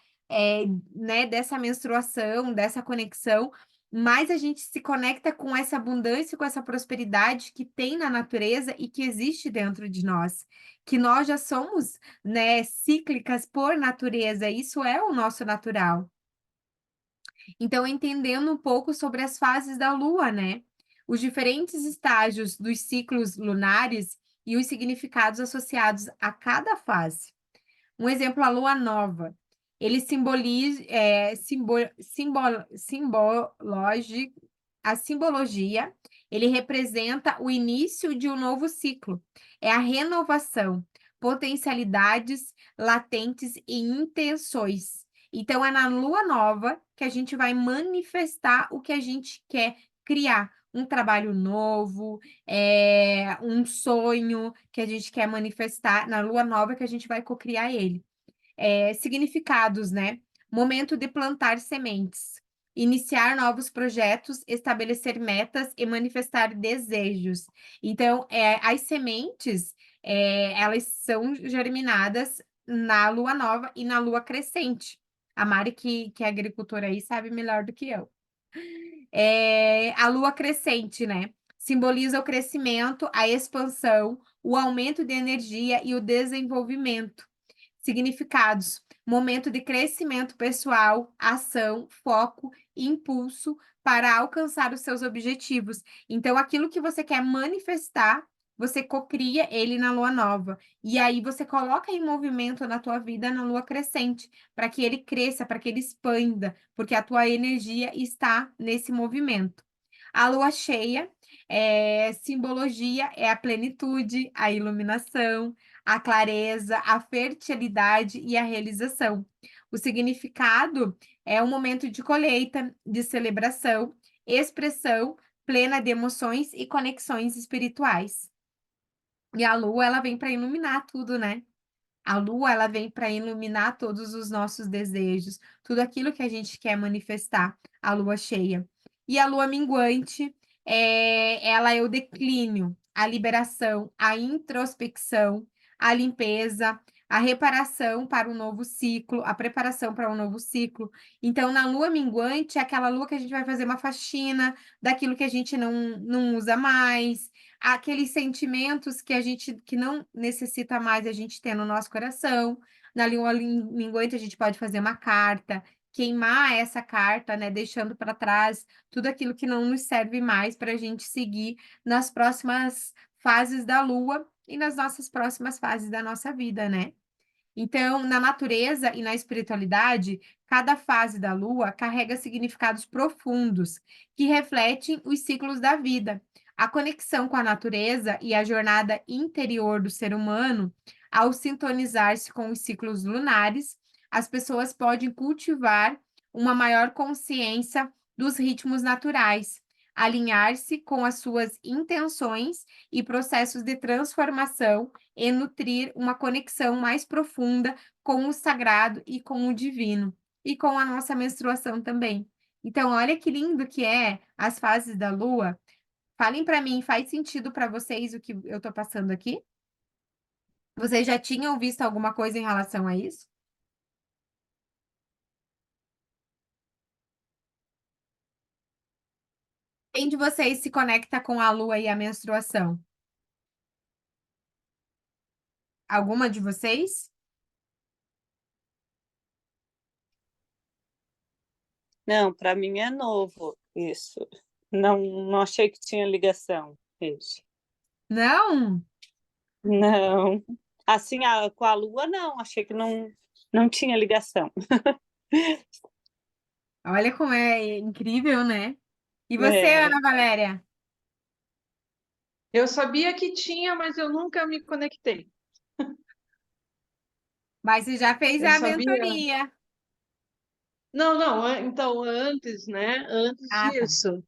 né, dessa menstruação, dessa conexão, mais a gente se conecta com essa abundância, com essa prosperidade que tem na natureza e que existe dentro de nós. Que nós já somos, né, cíclicas por natureza, isso é o nosso natural. Então, entendendo um pouco sobre as fases da Lua, né? Os diferentes estágios dos ciclos lunares e os significados associados a cada fase. Um exemplo, a lua nova. Ele simboliza, a simbologia, ele representa o início de um novo ciclo. É a renovação, potencialidades latentes e intenções. Então, é na lua nova que a gente vai manifestar o que a gente quer criar. Um trabalho novo, um sonho que a gente quer manifestar na lua nova que a gente vai cocriar ele. Significados, né? Momento de plantar sementes, iniciar novos projetos, estabelecer metas e manifestar desejos. Então, as sementes, elas são germinadas na lua nova e na lua crescente. A Mari, que é agricultora aí, sabe melhor do que eu. A lua crescente, né? Simboliza o crescimento, a expansão, o aumento de energia e o desenvolvimento. Significados: momento de crescimento pessoal, ação, foco e impulso para alcançar os seus objetivos. Então, aquilo que você quer manifestar, você cocria ele na lua nova. E aí você coloca em movimento na tua vida na lua crescente, para que ele cresça, para que ele expanda, porque a tua energia está nesse movimento. A lua cheia, simbologia é a plenitude, a iluminação, a clareza, a fertilidade e a realização. O significado é um momento de colheita, de celebração, expressão plena de emoções e conexões espirituais. E a lua, ela vem para iluminar tudo, né? A lua, ela vem para iluminar todos os nossos desejos, tudo aquilo que a gente quer manifestar, a lua cheia. E a lua minguante, ela é o declínio, a liberação, a introspecção, a limpeza, a reparação para um novo ciclo, a preparação para um novo ciclo. Então, na lua minguante, é aquela lua que a gente vai fazer uma faxina daquilo que a gente não usa mais, aqueles sentimentos que a gente que não necessita mais a gente ter no nosso coração. Na língua minguante, a gente pode fazer uma carta, queimar essa carta, né, deixando para trás tudo aquilo que não nos serve mais para a gente seguir nas próximas fases da lua e nas nossas próximas fases da nossa vida, né? Então, na natureza e na espiritualidade, cada fase da lua carrega significados profundos que refletem os ciclos da vida. A conexão com a natureza e a jornada interior do ser humano, ao sintonizar-se com os ciclos lunares, as pessoas podem cultivar uma maior consciência dos ritmos naturais, alinhar-se com as suas intenções e processos de transformação e nutrir uma conexão mais profunda com o sagrado e com o divino, e com a nossa menstruação também. Então, olha que lindo que é as fases da lua. Falem para mim, faz sentido para vocês o que eu estou passando aqui? Vocês já tinham visto alguma coisa em relação a isso? Quem de vocês se conecta com a lua e a menstruação? Alguma de vocês? Não, para mim é novo isso. Não, não achei que tinha ligação. Isso. Não? Não. Assim, com a Lua, não. Achei que não tinha ligação. Olha como é incrível, né? E você, É, Ana Valéria? Eu sabia que tinha, mas eu nunca me conectei. Mas você já fez Eu a sabia. mentoria. Não, não, então antes, né? Antes Ah, tá. disso.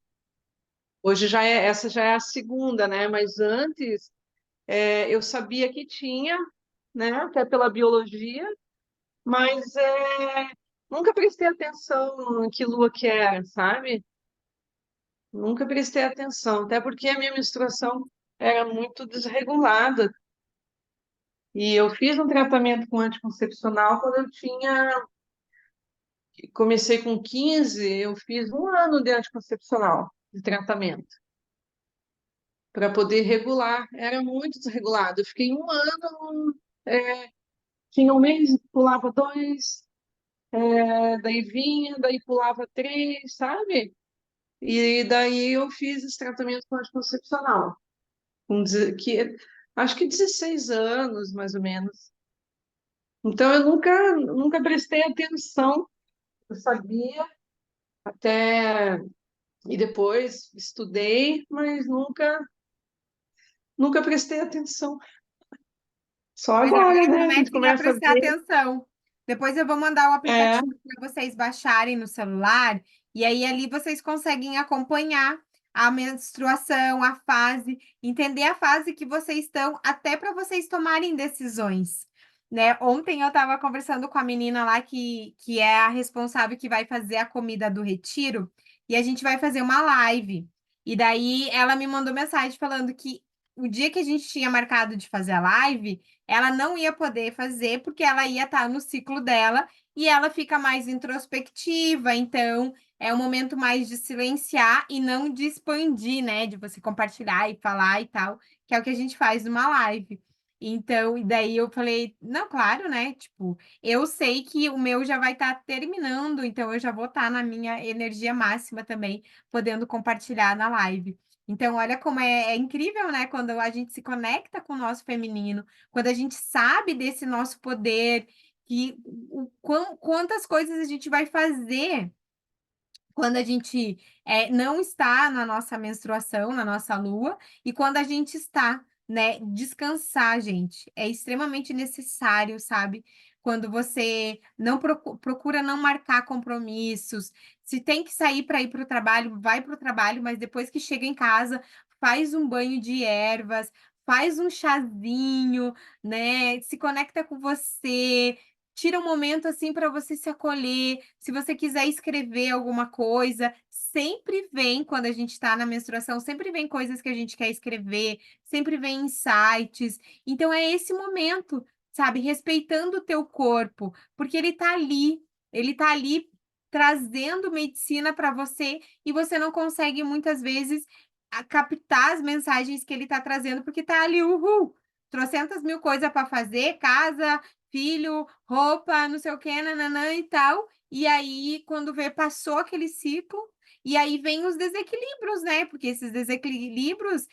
Hoje essa já é a segunda, né? Mas antes eu sabia que tinha, né? Até pela biologia, mas nunca prestei atenção em que lua que era, sabe? Nunca prestei atenção, até porque a minha menstruação era muito desregulada. E eu fiz um tratamento com anticoncepcional quando eu tinha. Comecei com 15, eu fiz um ano de anticoncepcional, de tratamento, para poder regular. Era muito desregulado. Eu fiquei um ano, é, tinha um mês, pulava dois, daí vinha, daí pulava três, sabe? E daí eu fiz esse tratamento com anticoncepcional, acho que 16 anos, mais ou menos. Então eu nunca prestei atenção, eu sabia até e depois estudei, mas nunca prestei atenção. Só Pois agora, agora né? A gente comecem a começa a prestar ver. atenção. Depois eu vou mandar o É, aplicativo para vocês baixarem no celular, e aí ali vocês conseguem acompanhar a menstruação, a fase, entender a fase que vocês estão, até para vocês tomarem decisões. Né? Ontem eu estava conversando com a menina lá que é a responsável que vai fazer a comida do retiro, e a gente vai fazer uma live. E daí ela me mandou mensagem falando que o dia que a gente tinha marcado de fazer a live, ela não ia poder fazer porque ela ia estar no ciclo dela e ela fica mais introspectiva, então é um momento mais de silenciar e não de expandir, né? De você compartilhar e falar e tal, que é o que a gente faz numa live. Então, e daí eu falei, não, claro, né? Tipo, eu sei que o meu já vai estar terminando, então eu já vou estar na minha energia máxima também, podendo compartilhar na live. Então, olha como é incrível, né? Quando a gente se conecta com o nosso feminino, quando a gente sabe desse nosso poder, que quantas coisas a gente vai fazer quando a gente não está na nossa menstruação, na nossa lua, e quando a gente está, né? Descansar, gente, é extremamente necessário, sabe? Quando você não procura não marcar compromissos, se tem que sair para ir para o trabalho, vai para o trabalho, mas depois que chega em casa, faz um banho de ervas, faz um chazinho, né? Se conecta com você, tira um momento assim para você se acolher. Se você quiser escrever alguma coisa, sempre vem quando a gente está na menstruação, sempre vem coisas que a gente quer escrever, sempre vem insights. Então é esse momento, sabe, respeitando o teu corpo, porque ele tá ali trazendo medicina para você e você não consegue muitas vezes captar as mensagens que ele está trazendo porque tá ali, uhul, trocentas mil coisas para fazer, casa, filho, roupa, não sei o que, nananã e tal. E aí, quando vê, passou aquele ciclo, e aí vem os desequilíbrios, né? Porque esses desequilíbrios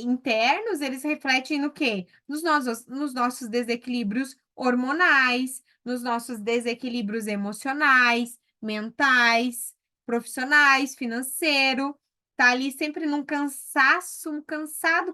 internos, eles refletem no quê? Nos nossos desequilíbrios hormonais, nos nossos desequilíbrios emocionais, mentais, profissionais, financeiro. Tá ali sempre num cansaço, um cansado.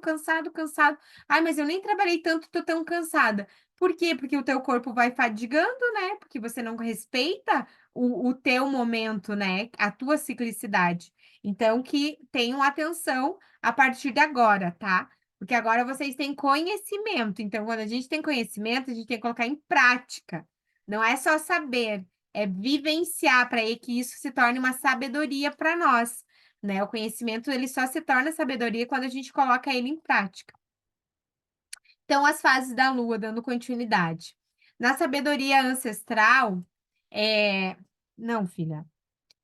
Ai, mas eu nem trabalhei tanto, tô tão cansada. Por quê? Porque o teu corpo vai fadigando, né? Porque você não respeita o teu momento, né? A tua ciclicidade. Então, que tenham atenção a partir de agora, tá? Porque agora vocês têm conhecimento. Então, quando a gente tem conhecimento, a gente tem que colocar em prática. Não é só saber, é vivenciar para que isso se torne uma sabedoria para nós, né? O conhecimento, ele só se torna sabedoria quando a gente coloca ele em prática. Então, as fases da Lua, dando continuidade. Na sabedoria ancestral, é... Não, filha.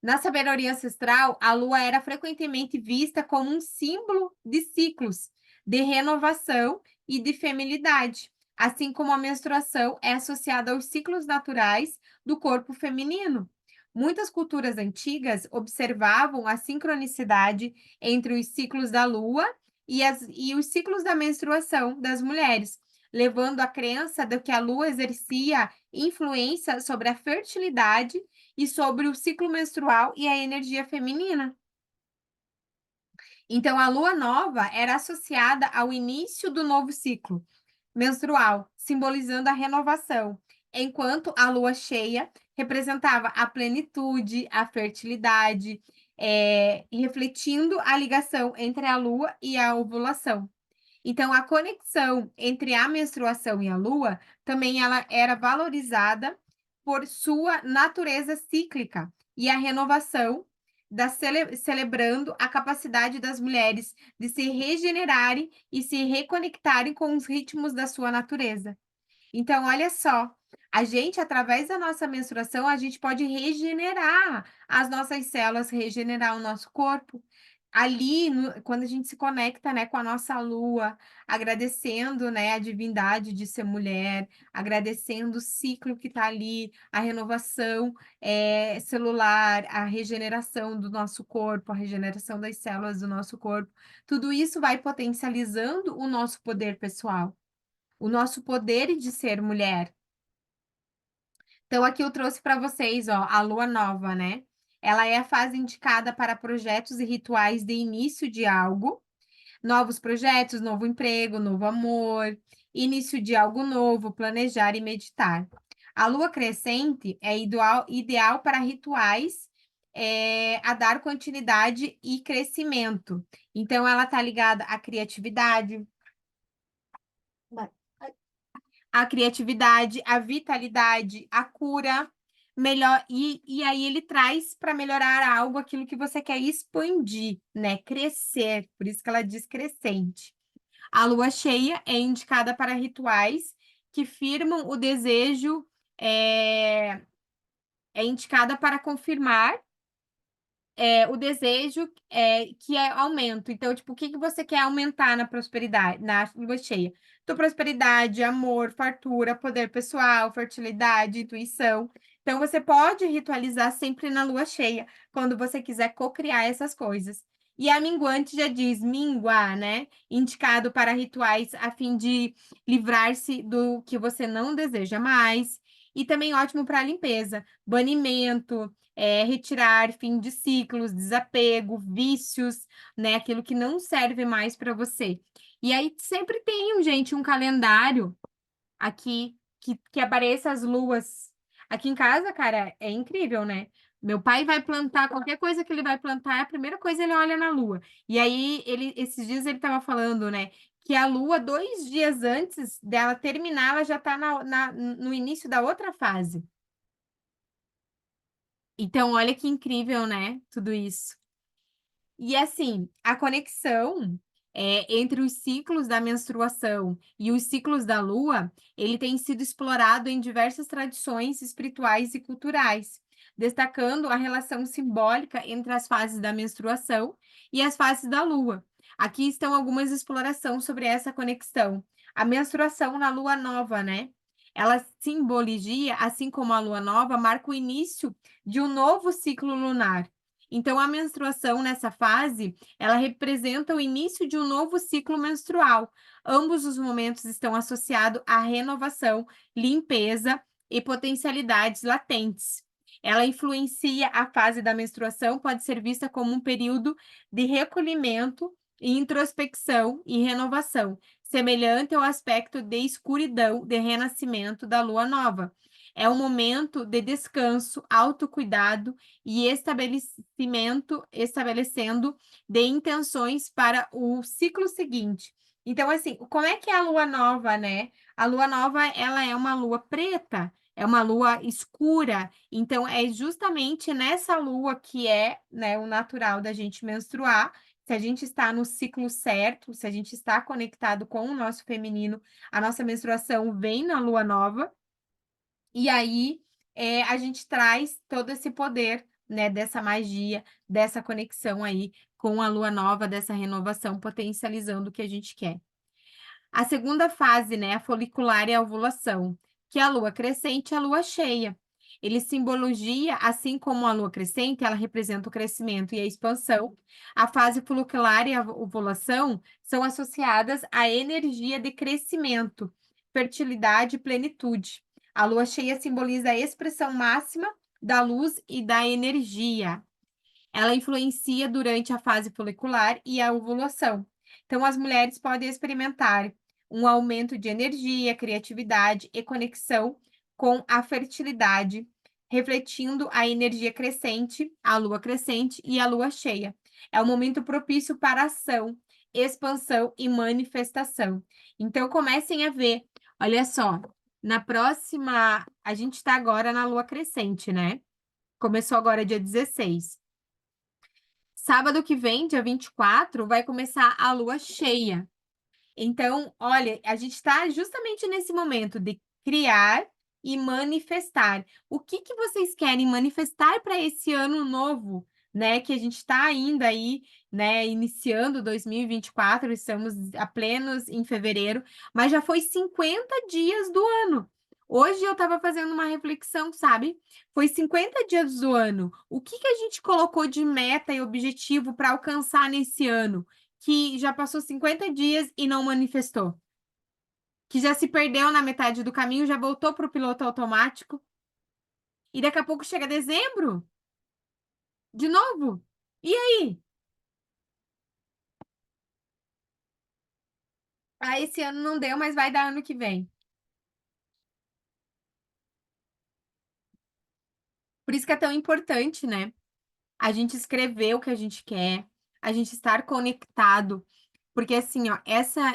Na sabedoria ancestral, a lua era frequentemente vista como um símbolo de ciclos, de renovação e de feminilidade, assim como a menstruação é associada aos ciclos naturais do corpo feminino. Muitas culturas antigas observavam a sincronicidade entre os ciclos da lua e os ciclos da menstruação das mulheres, levando à crença de que a lua exercia influência sobre a fertilidade e sobre o ciclo menstrual e a energia feminina. Então, a lua nova era associada ao início do novo ciclo menstrual, simbolizando a renovação, enquanto a lua cheia representava a plenitude, a fertilidade, e refletindo a ligação entre a lua e a ovulação. Então, a conexão entre a menstruação e a lua também ela era valorizada por sua natureza cíclica e a renovação celebrando a capacidade das mulheres de se regenerarem e se reconectarem com os ritmos da sua natureza. Então, olha só, a gente, através da nossa menstruação, a gente pode regenerar as nossas células, regenerar o nosso corpo. Ali, quando a gente se conecta, né, com a nossa lua, agradecendo, né, a divindade de ser mulher, agradecendo o ciclo que está ali, a renovação celular, a regeneração do nosso corpo, a regeneração das células do nosso corpo, tudo isso vai potencializando o nosso poder pessoal, o nosso poder de ser mulher. Então, aqui eu trouxe para vocês, ó, a lua nova, né? Ela é a fase indicada para projetos e rituais de início de algo, novos projetos, novo emprego, novo amor, início de algo novo, planejar e meditar. A lua crescente é ideal para rituais a dar continuidade e crescimento. Então, ela está ligada à criatividade, a criatividade, a vitalidade, a cura, melhor e aí ele traz para melhorar algo aquilo que você quer expandir, né? Crescer, por isso que ela diz crescente. A lua cheia é indicada para rituais que firmam o desejo, é indicada para confirmar o desejo que é aumento. Então, tipo, o que que você quer aumentar na prosperidade, na lua cheia? Tua prosperidade, amor, fartura, poder pessoal, fertilidade, intuição. Então, você pode ritualizar sempre na lua cheia, quando você quiser cocriar essas coisas. E a minguante já diz minguar, né? Indicado para rituais a fim de livrar-se do que você não deseja mais. E também ótimo para limpeza, banimento, retirar fim de ciclos, desapego, vícios, né? Aquilo que não serve mais para você. E aí sempre tem, gente, um calendário aqui que apareça as luas. Aqui em casa, cara, é incrível, né? Meu pai vai plantar, qualquer coisa que ele vai plantar, a primeira coisa ele olha na lua. E aí, esses dias ele estava falando, né? Que a lua, 2 dias antes dela terminar, ela já está no início da outra fase. Então, olha que incrível, né? Tudo isso. E assim, a conexão entre os ciclos da menstruação e os ciclos da lua, ele tem sido explorado em diversas tradições espirituais e culturais, destacando a relação simbólica entre as fases da menstruação e as fases da lua. Aqui estão algumas explorações sobre essa conexão. A menstruação na lua nova, né? Ela simbologia, assim como a lua nova, marca o início de um novo ciclo lunar. Então, a menstruação nessa fase, ela representa o início de um novo ciclo menstrual. Ambos os momentos estão associados à renovação, limpeza e potencialidades latentes. Ela influencia a fase da menstruação, pode ser vista como um período de recolhimento, introspecção e renovação, semelhante ao aspecto de escuridão de renascimento da lua nova. É um momento de descanso, autocuidado e estabelecendo de intenções para o ciclo seguinte. Então, assim, como é que é a lua nova, né? A lua nova, ela é uma lua preta, é uma lua escura. Então, é justamente nessa lua que é, né, o natural da gente menstruar. Se a gente está no ciclo certo, se a gente está conectado com o nosso feminino, a nossa menstruação vem na lua nova. E aí a gente traz todo esse poder né, dessa magia, dessa conexão aí com a lua nova, dessa renovação, potencializando o que a gente quer. A segunda fase, né, a folicular e a ovulação, que é a lua crescente e a lua cheia. Ele simbologia, assim como a lua crescente, ela representa o crescimento e a expansão. A fase folicular e a ovulação são associadas à energia de crescimento, fertilidade e plenitude. A lua cheia simboliza a expressão máxima da luz e da energia. Ela influencia durante a fase folicular e a ovulação. Então, as mulheres podem experimentar um aumento de energia, criatividade e conexão com a fertilidade, refletindo a energia crescente, a lua crescente e a lua cheia. É um momento propício para ação, expansão e manifestação. Então, comecem a ver. Olha só, na próxima, a gente está agora na lua crescente, né? Começou agora dia 16. Sábado que vem, dia 24, vai começar a lua cheia. Então, olha, a gente está justamente nesse momento de criar e manifestar. O que que vocês querem manifestar para esse ano novo, né? Que a gente está ainda aí, né? Iniciando 2024, estamos a plenos em fevereiro, mas já foi 50 dias do ano. Hoje eu estava fazendo uma reflexão, sabe? Foi 50 dias do ano. O que que a gente colocou de meta e objetivo para alcançar nesse ano? Que já passou 50 dias e não manifestou, que já se perdeu na metade do caminho, já voltou para o piloto automático, e daqui a pouco chega dezembro, de novo. E aí? Ah, esse ano não deu, mas vai dar ano que vem. Por isso que é tão importante, né? A gente escrever o que a gente quer, a gente estar conectado. Porque assim, ó,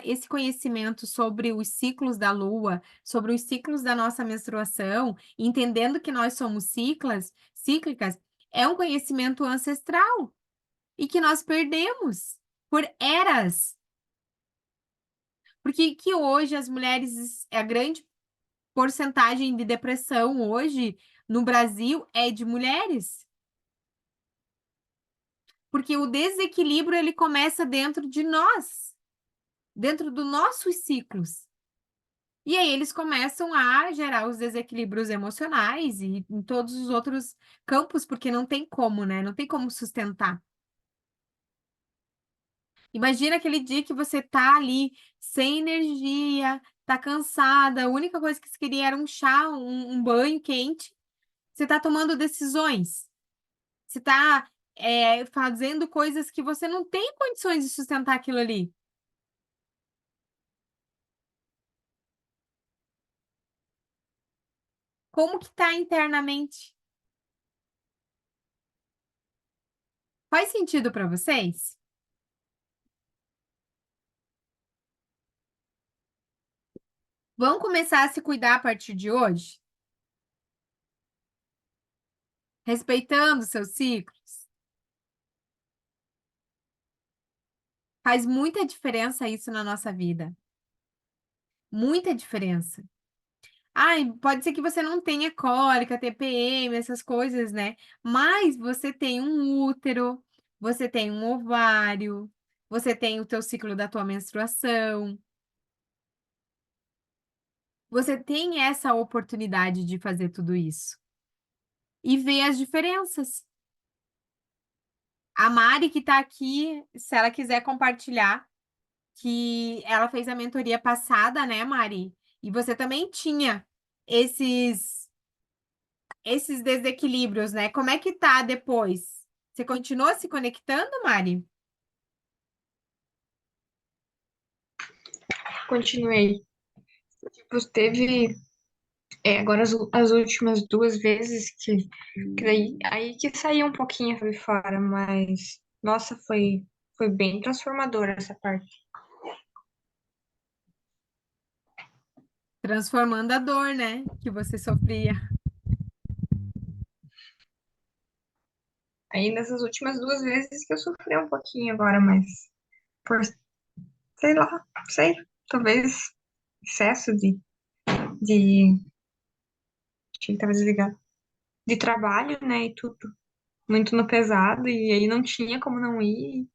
esse conhecimento sobre os ciclos da lua, sobre os ciclos da nossa menstruação, entendendo que nós somos cíclicas, é um conhecimento ancestral e que nós perdemos por eras. Porque que hoje as mulheres, a grande porcentagem de depressão hoje no Brasil é de mulheres. Porque o desequilíbrio ele começa dentro de nós, dentro dos nossos ciclos. E aí eles começam a gerar os desequilíbrios emocionais e em todos os outros campos, porque não tem como, né? Não tem como sustentar. Imagina aquele dia que você tá ali sem energia, tá cansada, a única coisa que você queria era um chá, um banho quente. Você tá tomando decisões. Você tá, fazendo coisas que você não tem condições de sustentar aquilo ali. Como que tá internamente? Faz sentido para vocês? Vão começar a se cuidar a partir de hoje? Respeitando seus ciclos? Faz muita diferença isso na nossa vida. Muita diferença. Ai, pode ser que você não tenha cólica, TPM, essas coisas, né? Mas você tem um útero, você tem um ovário, você tem o teu ciclo da tua menstruação. Você tem essa oportunidade de fazer tudo isso e ver as diferenças. A Mari que tá aqui, se ela quiser compartilhar, que ela fez a mentoria passada, né, Mari? E você também tinha esses esses desequilíbrios, né? Como é que tá depois? Você continua se conectando, Mari? Continuei. Tipo, teve, agora as últimas duas vezes que daí, aí que saiu um pouquinho ali fora, mas, nossa, foi bem transformadora essa parte. Transformando a dor, né, que você sofria. Aí nessas últimas duas vezes que eu sofri um pouquinho agora, mas, por, sei lá, sei, talvez excesso de, deixa eu tava desligado, de trabalho, né, e tudo. muito no pesado, e aí não tinha como não ir,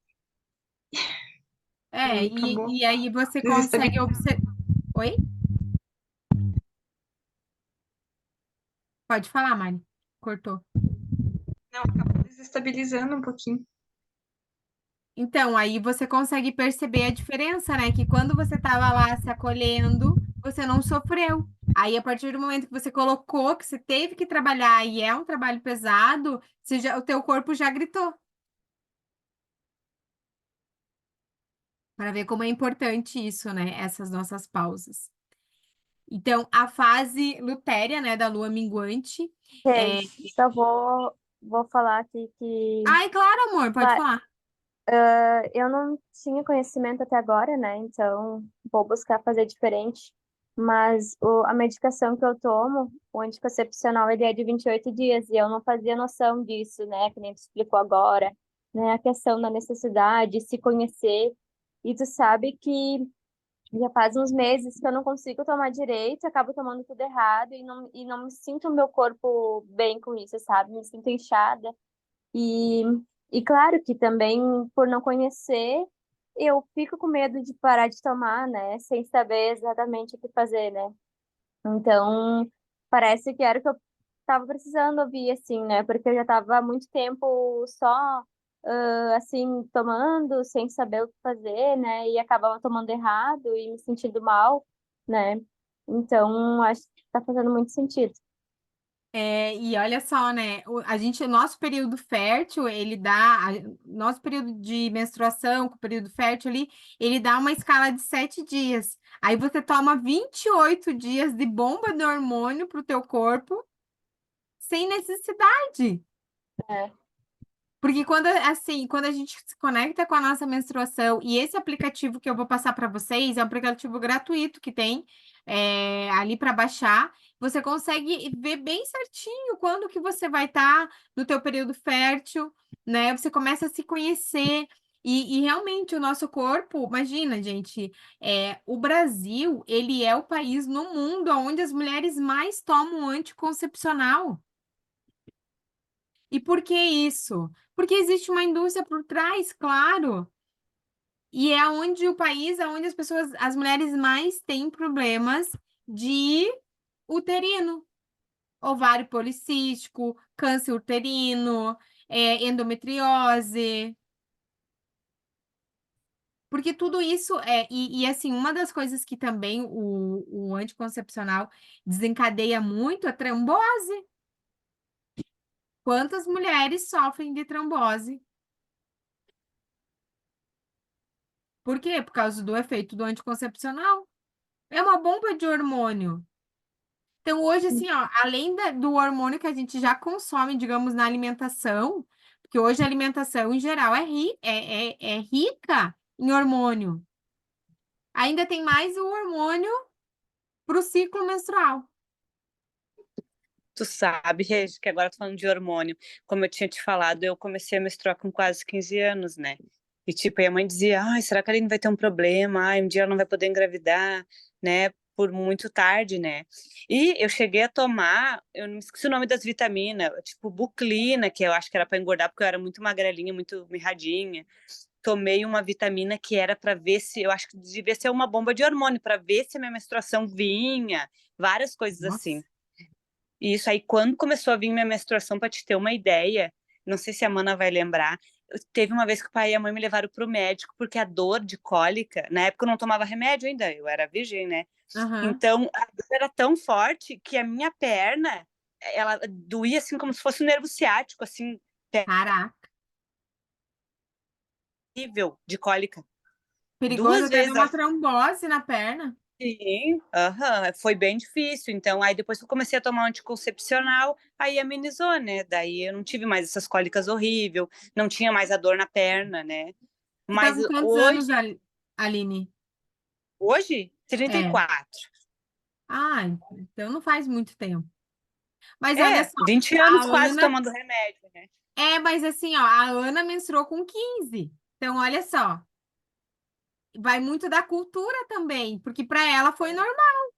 e É, aí acabou e aí você consegue desestabilizando. observar. Oi? Pode falar, Mari. Cortou. Não, acabou desestabilizando um pouquinho. Então, aí você consegue perceber a diferença, né? Que quando você estava lá se acolhendo, você não sofreu. Aí, a partir do momento que você colocou, que você teve que trabalhar e é um trabalho pesado, o teu corpo já gritou. Para ver como é importante isso, né? Essas nossas pausas. Então, a fase lutéria, né, da lua minguante. É... Gente, só vou falar aqui que Ai, claro, amor, pode vai, falar. eu não tinha conhecimento até agora, né? Então vou buscar fazer diferente. Mas a medicação que eu tomo, o anticoncepcional, ele é de 28 dias e eu não fazia noção disso, né? Que nem tu explicou agora, né? A questão da necessidade de se conhecer. E tu sabe que já faz uns meses que eu não consigo tomar direito, acabo tomando tudo errado e não me sinto o meu corpo bem com isso, sabe? Me sinto inchada. E, e claro que também, por não conhecer, eu fico com medo de parar de tomar, né? Sem saber exatamente o que fazer, né? Então, parece que era o que eu estava precisando ouvir, assim, né? Porque eu já estava há muito tempo só, assim, tomando, sem saber o que fazer, né? E acabava tomando errado e me sentindo mal, né? Então, acho que está fazendo muito sentido. É, e olha só, né? O nosso período fértil, ele dá. Nosso período de menstruação, com o período fértil ali, ele dá uma escala de 7 dias. Aí você toma 28 dias de bomba de hormônio pro teu corpo sem necessidade. É. Porque quando a gente se conecta com a nossa menstruação, e esse aplicativo que eu vou passar para vocês é um aplicativo gratuito que tem ali para baixar, você consegue ver bem certinho quando que você vai estar no teu período fértil, né? Você começa a se conhecer e realmente o nosso corpo, imagina, gente, o Brasil, ele é o país no mundo onde as mulheres mais tomam anticoncepcional. E por que isso? Porque existe uma indústria por trás, claro. E é onde o país, é onde as pessoas, as mulheres mais têm problemas de uterino, ovário policístico, câncer uterino, endometriose. Porque tudo isso assim, uma das coisas que também o anticoncepcional desencadeia muito é trombose. Quantas mulheres sofrem de trombose? Por quê? Por causa do efeito do anticoncepcional. É uma bomba de hormônio. Então, hoje, assim, ó, além do hormônio que a gente já consome, digamos, na alimentação, porque hoje a alimentação, em geral, é rica em hormônio. Ainda tem mais o hormônio para o ciclo menstrual. Tu sabe, Regi, que agora tô falando de hormônio. Como eu tinha te falado, eu comecei a menstruar com quase 15 anos, né? E tipo, a mãe dizia, ai, será que a Aline vai ter um problema? Ai, um dia ela não vai poder engravidar, né? Por muito tarde, né? E eu cheguei a tomar, eu não me esqueci o nome das vitaminas, tipo buclina, que eu acho que era para engordar, porque eu era muito magrelinha, muito mirradinha. Tomei uma vitamina que era para ver se, eu acho que devia ser uma bomba de hormônio, para ver se a minha menstruação vinha, várias coisas Nossa. assim. E isso aí, quando começou a vir minha menstruação, para te ter uma ideia, não sei se a Mana vai lembrar, teve uma vez que o pai e a mãe me levaram para o médico, porque a dor de cólica, na época eu não tomava remédio ainda, eu era virgem, né? Aham. Então, a dor era tão forte que a minha perna, ela doía assim como se fosse um nervo ciático, assim, Caraca. terrível de cólica. Perigoso Duas até dar vezes, uma trombose na perna. sim, aham, foi bem difícil. Então, aí depois que eu comecei a tomar um anticoncepcional, aí amenizou, né? Daí eu não tive mais essas cólicas horríveis, não tinha mais a dor na perna, né? Você tá Mas com quantos hoje, anos, Aline? hoje, É. 34. Ah, então não faz muito tempo. Mas olha É, só, 20 a anos quase Ana. tomando remédio, né? Mas assim, ó, a Ana menstruou com 15. Então, olha só, vai muito da cultura também, porque para ela foi normal.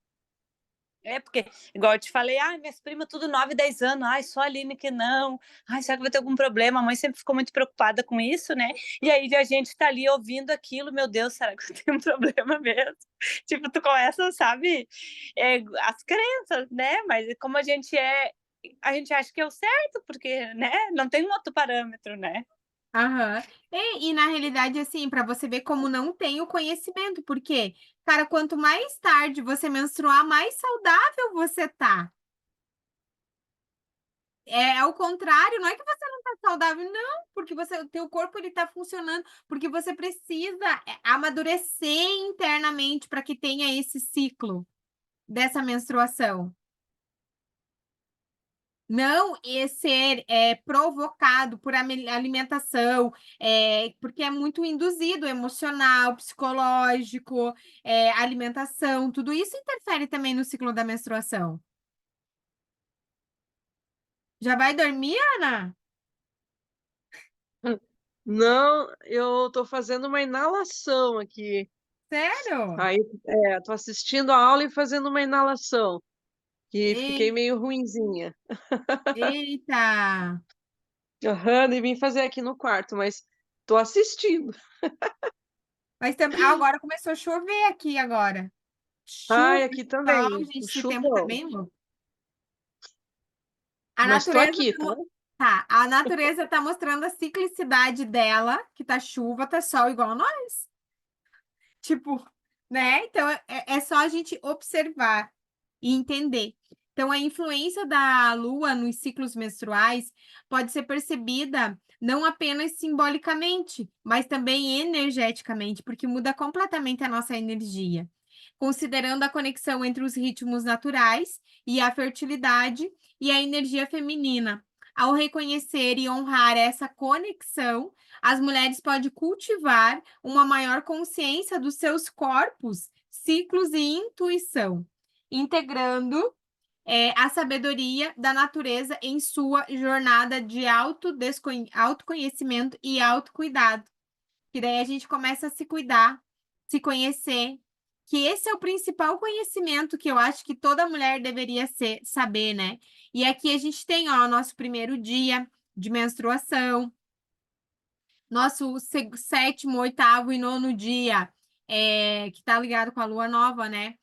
Porque, igual eu te falei, minhas primas tudo 9, 10 anos, só a Aline que não, será que vai ter algum problema? A mãe sempre ficou muito preocupada com isso, né? E aí a gente tá ali ouvindo aquilo, meu Deus, será que eu tenho um problema mesmo? Tipo, tu começa, sabe, as crenças, né? Mas como a gente acha que é o certo, porque, né, não tem um outro parâmetro, né? Aham. E na realidade, assim, para você ver como não tem o conhecimento, porque, cara, quanto mais tarde você menstruar, mais saudável você tá. É ao contrário, não é que você não tá saudável, não, porque o teu corpo ele tá funcionando, porque você precisa amadurecer internamente para que tenha esse ciclo dessa menstruação. Não ser provocado por alimentação, porque é muito induzido, emocional, psicológico, alimentação, tudo isso interfere também no ciclo da menstruação. Já vai dormir, Ana? Não, eu tô fazendo uma inalação aqui. Sério? Aí, tô assistindo a aula e fazendo uma inalação, que fiquei E- meio ruinzinha. Eita! Aham, e vim fazer aqui no quarto, mas tô assistindo. Mas agora começou a chover aqui agora. Ai, Chuva, aqui sol, também, gente, o esse tempo tá chuvão. bem louco. A Mas tô natureza aqui, tá? a natureza tá mostrando a ciclicidade dela, que tá chuva, tá sol igual a nós. Tipo, né? Então é só a gente observar e entender. Então, a influência da lua nos ciclos menstruais pode ser percebida não apenas simbolicamente, mas também energeticamente, porque muda completamente a nossa energia. Considerando a conexão entre os ritmos naturais e a fertilidade e a energia feminina. Ao reconhecer e honrar essa conexão, as mulheres podem cultivar uma maior consciência dos seus corpos, ciclos e intuição, integrando a sabedoria da natureza em sua jornada de autoconhecimento e autocuidado. Que daí a gente começa a se cuidar, se conhecer, que esse é o principal conhecimento que eu acho que toda mulher deveria saber, né? E aqui a gente tem, ó, o nosso primeiro dia de menstruação, nosso sétimo, oitavo e nono dia, que está ligado com a lua nova, né?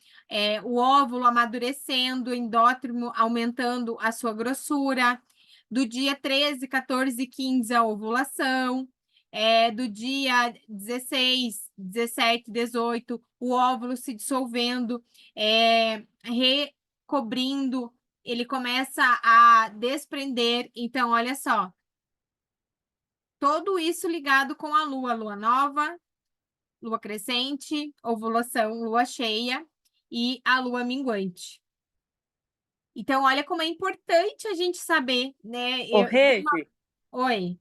O óvulo amadurecendo, endótrimo aumentando a sua grossura. Do dia 13, 14 e 15, a ovulação. Do dia 16, 17, 18, o óvulo se dissolvendo, recobrindo, ele começa a desprender. Então, olha só, tudo isso ligado com a lua nova, lua crescente, ovulação, lua cheia e a lua minguante. Então, olha como é importante a gente saber, né? Ô, Regi, Oi.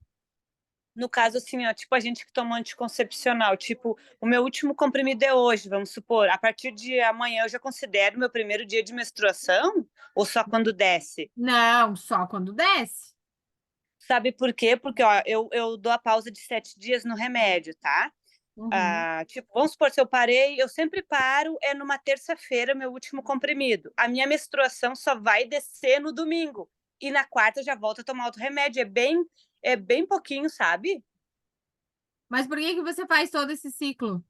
no caso, assim, ó, tipo, a gente que toma anticoncepcional, tipo, o meu último comprimido é hoje, vamos supor, a partir de amanhã eu já considero meu primeiro dia de menstruação? Ou só quando desce? Não, só quando desce. Sabe por quê? Porque, ó, eu dou a pausa de 7 dias no remédio, tá? Uhum. Tipo, vamos supor, se eu parei, eu sempre paro, numa terça-feira, meu último comprimido. A minha menstruação só vai descer no domingo. E na quarta eu já volto a tomar outro remédio. É bem pouquinho, sabe? Mas por que que você faz todo esse ciclo?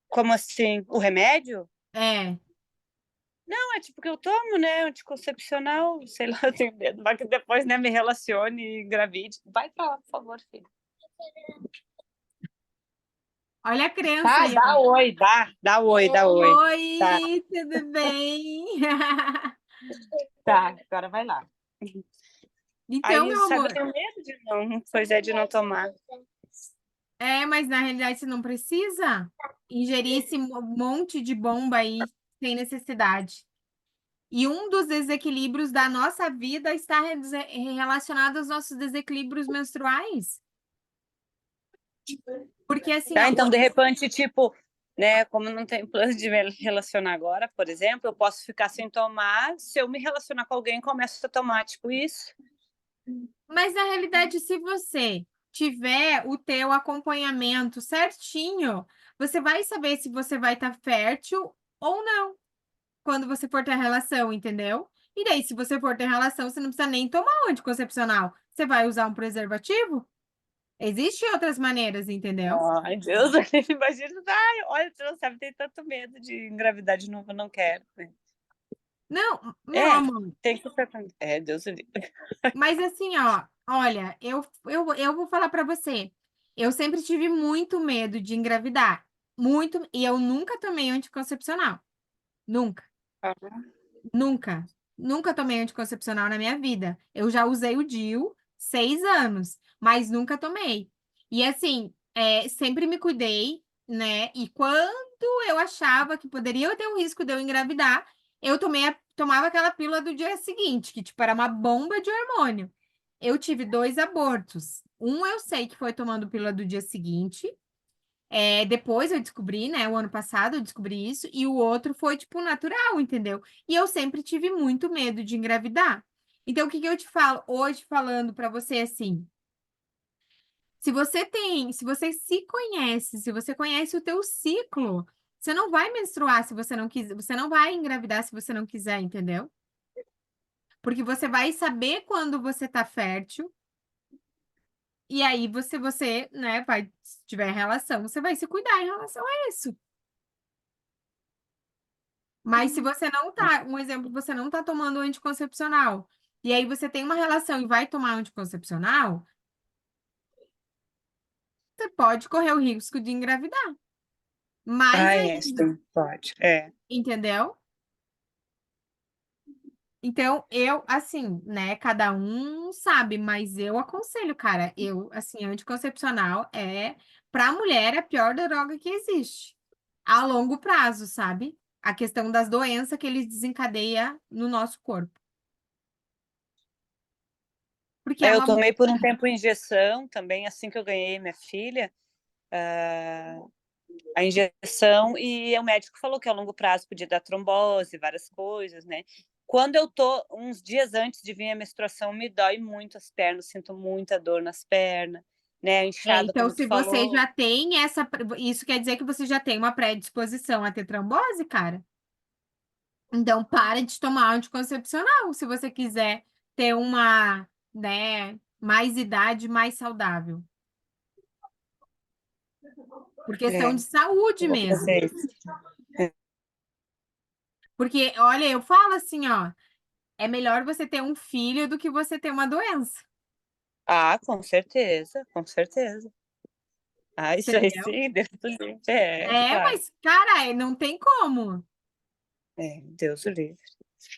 Como assim? O remédio? É. Não, é tipo que eu tomo, né? Anticoncepcional, sei lá, eu tenho medo. Vai que depois, né, me relacione e engravide. Vai pra lá, por favor, filho. Olha a criança Tá, aí, dá ó. oi, dá oi, dá oi. Tá, Oi, tudo bem? tá, agora vai lá. Então, Aí, meu sabe, eu amor, tenho medo de não, pois é, de não tomar. mas na realidade você não precisa ingerir esse monte de bomba aí sem necessidade. E um dos desequilíbrios da nossa vida está relacionado aos nossos desequilíbrios menstruais. Porque assim, Tá, ó, então, de repente, tipo, né, como não tem plano de me relacionar agora, por exemplo, eu posso ficar sem tomar, se eu me relacionar com alguém, começo a tomar, tipo isso. mas na realidade, se você tiver o teu acompanhamento certinho, você vai saber se você vai estar fértil ou não. quando você for ter relação, entendeu? E daí, se você for ter relação, você não precisa nem tomar o anticoncepcional. Você vai usar um preservativo? Existem outras maneiras, entendeu? Ai, Deus, imagina. Ai, olha, você não sabe, tem tanto medo de engravidar de novo, eu não quero. Não, meu É, amor, tem que ser. É, Deus o livre. mas assim, ó, olha, eu vou falar pra você. Eu sempre tive muito medo de engravidar. Muito, e eu nunca tomei anticoncepcional. Nunca. Nunca. Nunca tomei anticoncepcional na minha vida. Eu já usei o DIU 6 anos, mas nunca tomei. E assim, sempre me cuidei, né? E quando eu achava que poderia ter um risco de eu engravidar, eu tomava aquela pílula do dia seguinte, que tipo era uma bomba de hormônio. Eu tive 2 abortos. Um eu sei que foi tomando pílula do dia seguinte. Depois eu descobri, né? O ano passado eu descobri isso, e o outro foi, tipo, natural, entendeu? E eu sempre tive muito medo de engravidar. Então, o que que eu te falo hoje, falando pra você assim? Se você se conhece, se você conhece o teu ciclo, você não vai menstruar se você não quiser, você não vai engravidar se você não quiser, entendeu? Porque você vai saber quando você tá fértil, e aí você, né, se tiver relação, você vai se cuidar em relação a isso. Mas se você não tá, um exemplo, você não tá tomando anticoncepcional, e aí você tem uma relação e vai tomar anticoncepcional, você pode correr o risco de engravidar. Mas Ah, aí, é, sim, pode. É. entendeu? Então, eu, assim, né, cada um sabe, mas eu aconselho, cara, assim, anticoncepcional pra mulher, é a pior droga que existe. A longo prazo, sabe? A questão das doenças que ele desencadeia no nosso corpo. Porque é Eu uma. tomei por um tempo injeção também, assim que eu ganhei minha filha, a injeção, e o médico falou que a longo prazo podia dar trombose, várias coisas, né? Quando eu tô uns dias antes de vir a menstruação, me dói muito as pernas, sinto muita dor nas pernas, né? Inchada, Então, como tu se você falou. já tem isso quer dizer que você já tem uma predisposição a ter trombose, cara? Então, para de tomar anticoncepcional, se você quiser ter uma, né, mais idade, mais saudável. Por questão É, de saúde eu vou mesmo. fazer isso. Porque, olha, eu falo assim, ó, é melhor você ter um filho do que você ter uma doença, Ah, com certeza, com certeza. Ah, isso aí entendeu? sim, Deus do livre. É, claro. Mas, cara, não tem como. É, Deus do livre.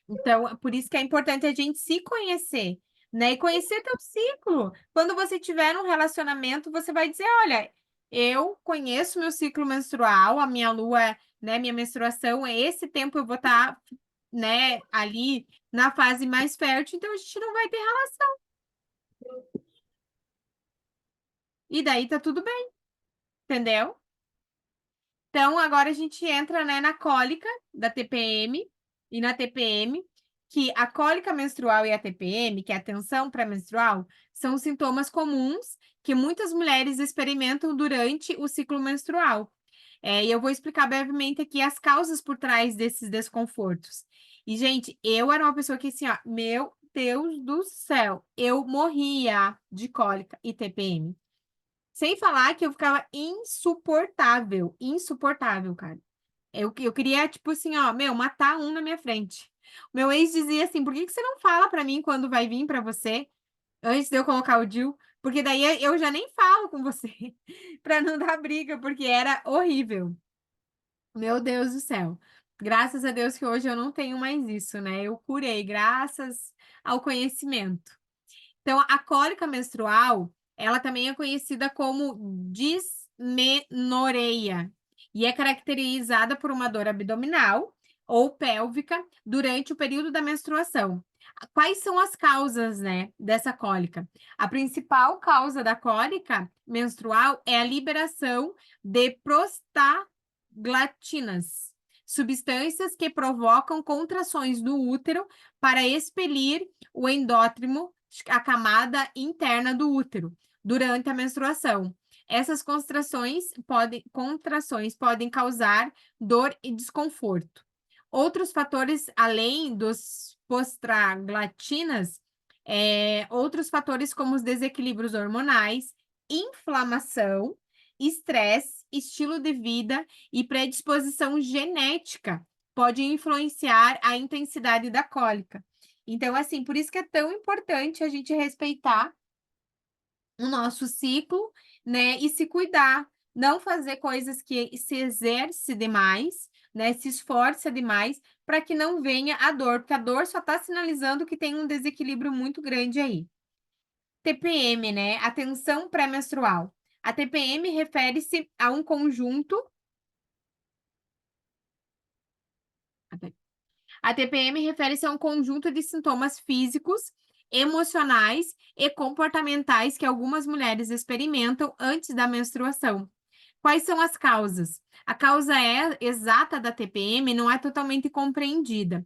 Então, é por isso que é importante a gente se conhecer, né? E conhecer teu ciclo. Quando você tiver um relacionamento, você vai dizer, olha, eu conheço meu ciclo menstrual, a minha lua, né, minha menstruação, é esse tempo eu vou estar, né, ali na fase mais fértil, então a gente não vai ter relação. E daí tá tudo bem, entendeu? Então, agora a gente entra, né, na cólica da TPM e na TPM, que a cólica menstrual e a TPM, que é a tensão pré-menstrual, são sintomas comuns que muitas mulheres experimentam durante o ciclo menstrual. E eu vou explicar brevemente aqui as causas por trás desses desconfortos. E, gente, eu era uma pessoa que, assim, ó, meu Deus do céu, eu morria de cólica e TPM. Sem falar que eu ficava insuportável, insuportável, cara. Eu queria, tipo assim, ó, meu, matar um na minha frente. Meu ex dizia assim, por que que você não fala pra mim quando vai vir pra você, antes de eu colocar o DIU? Porque daí eu já nem falo com você, pra não dar briga, porque era horrível. Meu Deus do céu. Graças a Deus que hoje eu não tenho mais isso, né? Eu curei, graças ao conhecimento. Então, a cólica menstrual, ela também é conhecida como dismenoreia e é caracterizada por uma dor abdominal ou pélvica durante o período da menstruação. Quais são as causas, né, dessa cólica? A principal causa da cólica menstrual é a liberação de prostaglandinas, substâncias que provocam contrações do útero para expelir o endótrimo, a camada interna do útero, durante a menstruação. Essas contrações podem causar dor e desconforto. Outros fatores, além dos postraglandinas, outros fatores como os desequilíbrios hormonais, inflamação, estresse, estilo de vida e predisposição genética podem influenciar a intensidade da cólica. Então, assim, por isso que é tão importante a gente respeitar o nosso ciclo, né, e se cuidar, não fazer coisas que se exerce demais, né, se esforça demais, para que não venha a dor, porque a dor só está sinalizando que tem um desequilíbrio muito grande aí. TPM, né, a tensão pré-menstrual. A TPM refere-se a um conjunto. A TPM refere-se a um conjunto de sintomas físicos, emocionais e comportamentais que algumas mulheres experimentam antes da menstruação. Quais são as causas? A causa exata da TPM não é totalmente compreendida,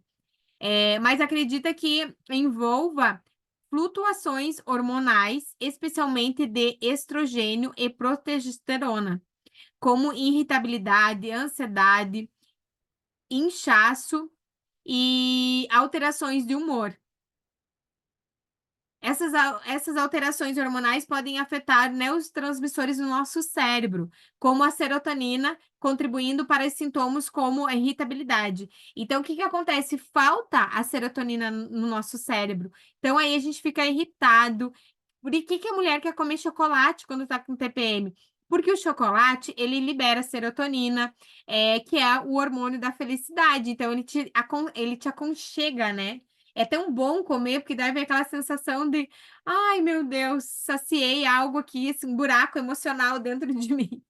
mas acredita que envolva flutuações hormonais, especialmente de estrogênio e progesterona, como irritabilidade, ansiedade, inchaço e alterações de humor. Essas alterações hormonais podem afetar neurotransmissores no nosso cérebro, como a serotonina, contribuindo para sintomas como a irritabilidade. Então, o que que acontece? Falta a serotonina no nosso cérebro. Então, aí a gente fica irritado. Por que a mulher quer comer chocolate quando está com TPM? Porque o chocolate, ele libera serotonina, que é o hormônio da felicidade. Então, ele te aconchega, né? É tão bom comer, porque daí vem aquela sensação de, ai, meu Deus, saciei algo aqui, esse buraco emocional dentro de mim.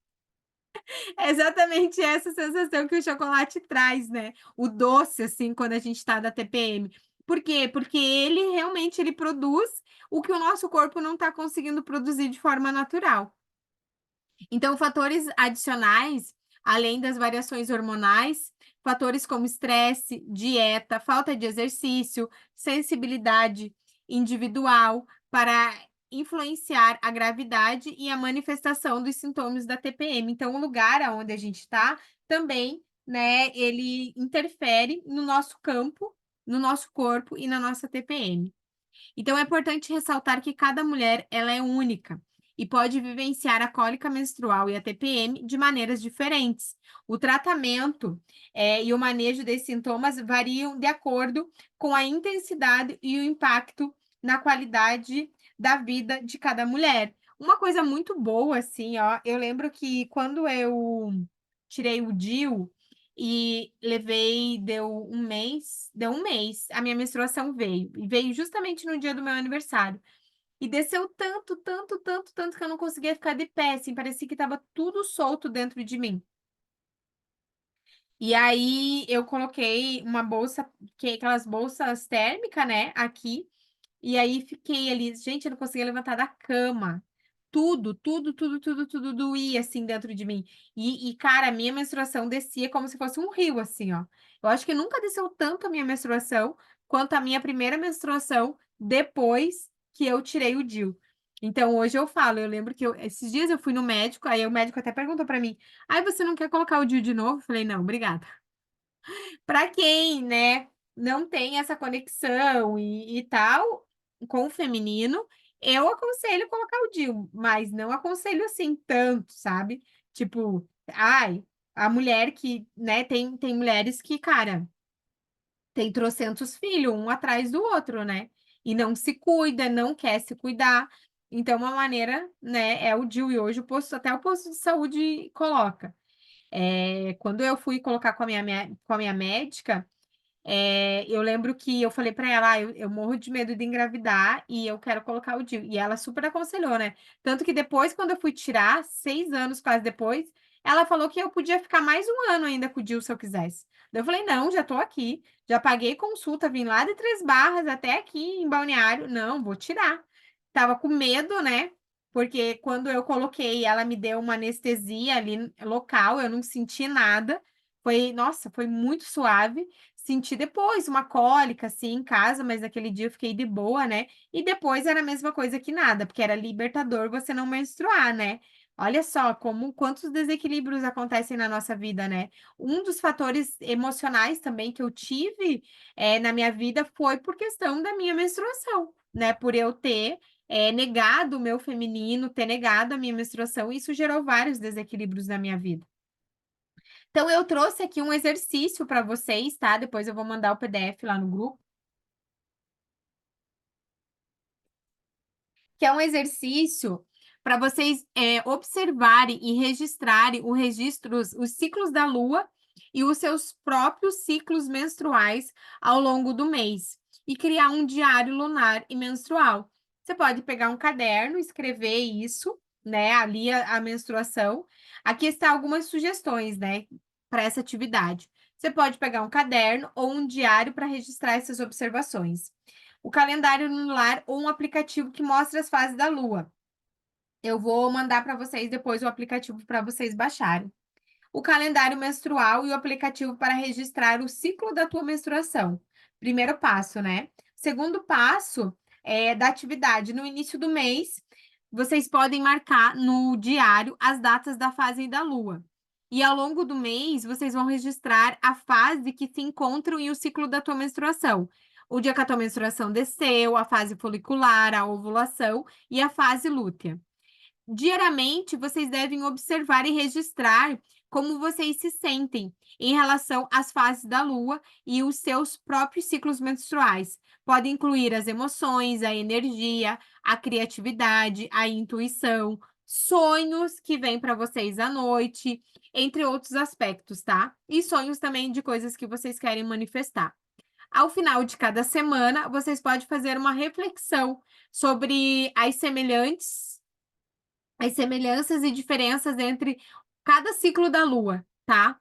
É exatamente essa sensação que o chocolate traz, né? O doce, assim, quando a gente está da TPM. Por quê? Porque ele realmente ele produz o que o nosso corpo não está conseguindo produzir de forma natural. Então, fatores adicionais, além das variações hormonais, fatores como estresse, dieta, falta de exercício, sensibilidade individual para influenciar a gravidade e a manifestação dos sintomas da TPM. Então, o lugar onde a gente está também, né, ele interfere no nosso campo, no nosso corpo e na nossa TPM. Então, é importante ressaltar que cada mulher ela é única e pode vivenciar a cólica menstrual e a TPM de maneiras diferentes. O tratamento e o manejo desses sintomas variam de acordo com a intensidade e o impacto na qualidade da vida de cada mulher. Uma coisa muito boa, assim, ó, eu lembro que quando eu tirei o DIU, e levei, deu um mês, a minha menstruação veio. E veio justamente no dia do meu aniversário. E desceu tanto, tanto, tanto, tanto que eu não conseguia ficar de pé, assim, parecia que estava tudo solto dentro de mim. E aí eu coloquei uma bolsa, que é aquelas bolsas térmicas, né, aqui. E aí fiquei ali, gente, eu não conseguia levantar da cama. Tudo, tudo, tudo, tudo, tudo doía assim dentro de mim. Cara, a minha menstruação descia como se fosse um rio, assim, ó. Eu acho que nunca desceu tanto a minha menstruação quanto a minha primeira menstruação depois que eu tirei o DIU. Então, hoje eu falo, eu lembro que esses dias eu fui no médico, aí o médico até perguntou pra mim: ai, você não quer colocar o DIU de novo? Eu falei: não, obrigada. Para quem, né, não tem essa conexão e tal com o feminino, eu aconselho colocar o DIU, mas não aconselho assim tanto, sabe? Tipo, ai, a mulher que, né, tem mulheres que, cara, tem trocentos filhos, um atrás do outro, né? E não se cuida, não quer se cuidar. Então, uma maneira, né, é o DIU, e hoje até o posto de saúde coloca. Quando eu fui colocar com a minha médica, eu lembro que eu falei para ela, eu morro de medo de engravidar e eu quero colocar o DIU. E ela super aconselhou, né? Tanto que depois, quando eu fui tirar, 6 anos quase depois, ela falou que eu podia ficar mais um ano ainda com o DIU se eu quisesse. Daí eu falei, não, já tô aqui, já paguei consulta, vim lá de Três Barras até aqui em Balneário. Não, vou tirar. Tava com medo, né? Porque quando eu coloquei, ela me deu uma anestesia ali local, eu não senti nada. Nossa, foi muito suave. Senti depois uma cólica, assim, em casa, mas naquele dia eu fiquei de boa, né? E depois era a mesma coisa que nada, porque era libertador você não menstruar, né? Olha só quantos desequilíbrios acontecem na nossa vida, né? Um dos fatores emocionais também que eu tive na minha vida foi por questão da minha menstruação, né? Por eu ter negado o meu feminino, ter negado a minha menstruação, isso gerou vários desequilíbrios na minha vida. Então, eu trouxe aqui um exercício para vocês, tá? Depois eu vou mandar o PDF lá no grupo. Que é um exercício para vocês observarem e registrarem os ciclos da Lua e os seus próprios ciclos menstruais ao longo do mês e criar um diário lunar e menstrual. Você pode pegar um caderno, escrever isso, né? Ali a menstruação. Aqui está algumas sugestões, né? Para essa atividade. Você pode pegar um caderno ou um diário para registrar essas observações. O calendário lunar ou um aplicativo que mostra as fases da Lua. Eu vou mandar para vocês depois o aplicativo para vocês baixarem. O calendário menstrual e o aplicativo para registrar o ciclo da tua menstruação. Primeiro passo, né? Segundo passo é da atividade. No início do mês, vocês podem marcar no diário as datas da fase da Lua. E ao longo do mês, vocês vão registrar a fase que se encontram e o ciclo da tua menstruação. O dia que a tua menstruação desceu, a fase folicular, a ovulação e a fase lútea. Diariamente, vocês devem observar e registrar como vocês se sentem em relação às fases da Lua e os seus próprios ciclos menstruais. Pode incluir as emoções, a energia, a criatividade, a intuição, sonhos que vêm para vocês à noite, entre outros aspectos, tá? E sonhos também de coisas que vocês querem manifestar. Ao final de cada semana, vocês podem fazer uma reflexão sobre as semelhanças e diferenças entre cada ciclo da Lua, tá?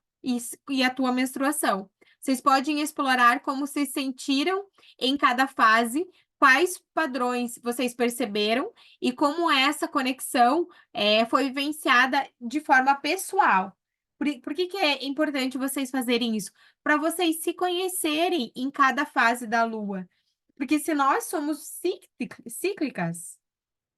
E a tua menstruação. Vocês podem explorar como se sentiram em cada fase, quais padrões vocês perceberam e como essa conexão foi vivenciada de forma pessoal. Por que é importante vocês fazerem isso? Para vocês se conhecerem em cada fase da Lua. Porque se nós somos cíclicas,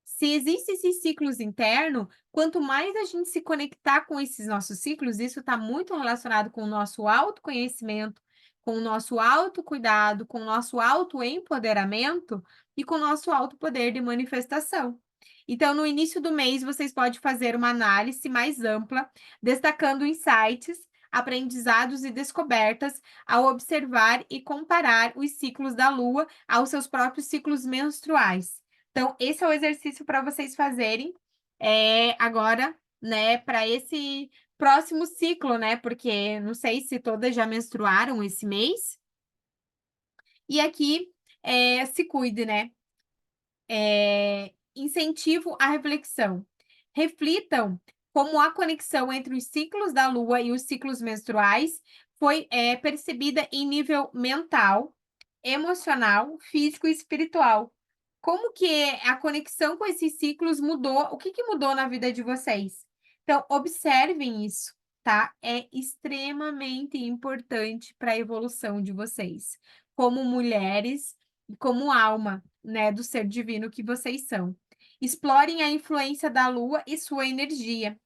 se existem esses ciclos internos, quanto mais a gente se conectar com esses nossos ciclos, isso está muito relacionado com o nosso autoconhecimento, com o nosso autocuidado, com o nosso autoempoderamento e com o nosso autopoder de manifestação. Então, no início do mês, vocês podem fazer uma análise mais ampla, destacando insights, aprendizados e descobertas ao observar e comparar os ciclos da Lua aos seus próprios ciclos menstruais. Então, esse é o exercício para vocês fazerem agora, né, para esse próximo ciclo, né? Porque não sei se todas já menstruaram esse mês. E aqui, se cuide, né? Incentivo à reflexão. Reflitam como a conexão entre os ciclos da Lua e os ciclos menstruais foi percebida em nível mental, emocional, físico e espiritual. Como que a conexão com esses ciclos mudou? O que mudou na vida de vocês? Então, observem isso, tá? É extremamente importante para a evolução de vocês, como mulheres e como alma, né, do ser divino que vocês são. Explorem a influência da Lua e sua energia,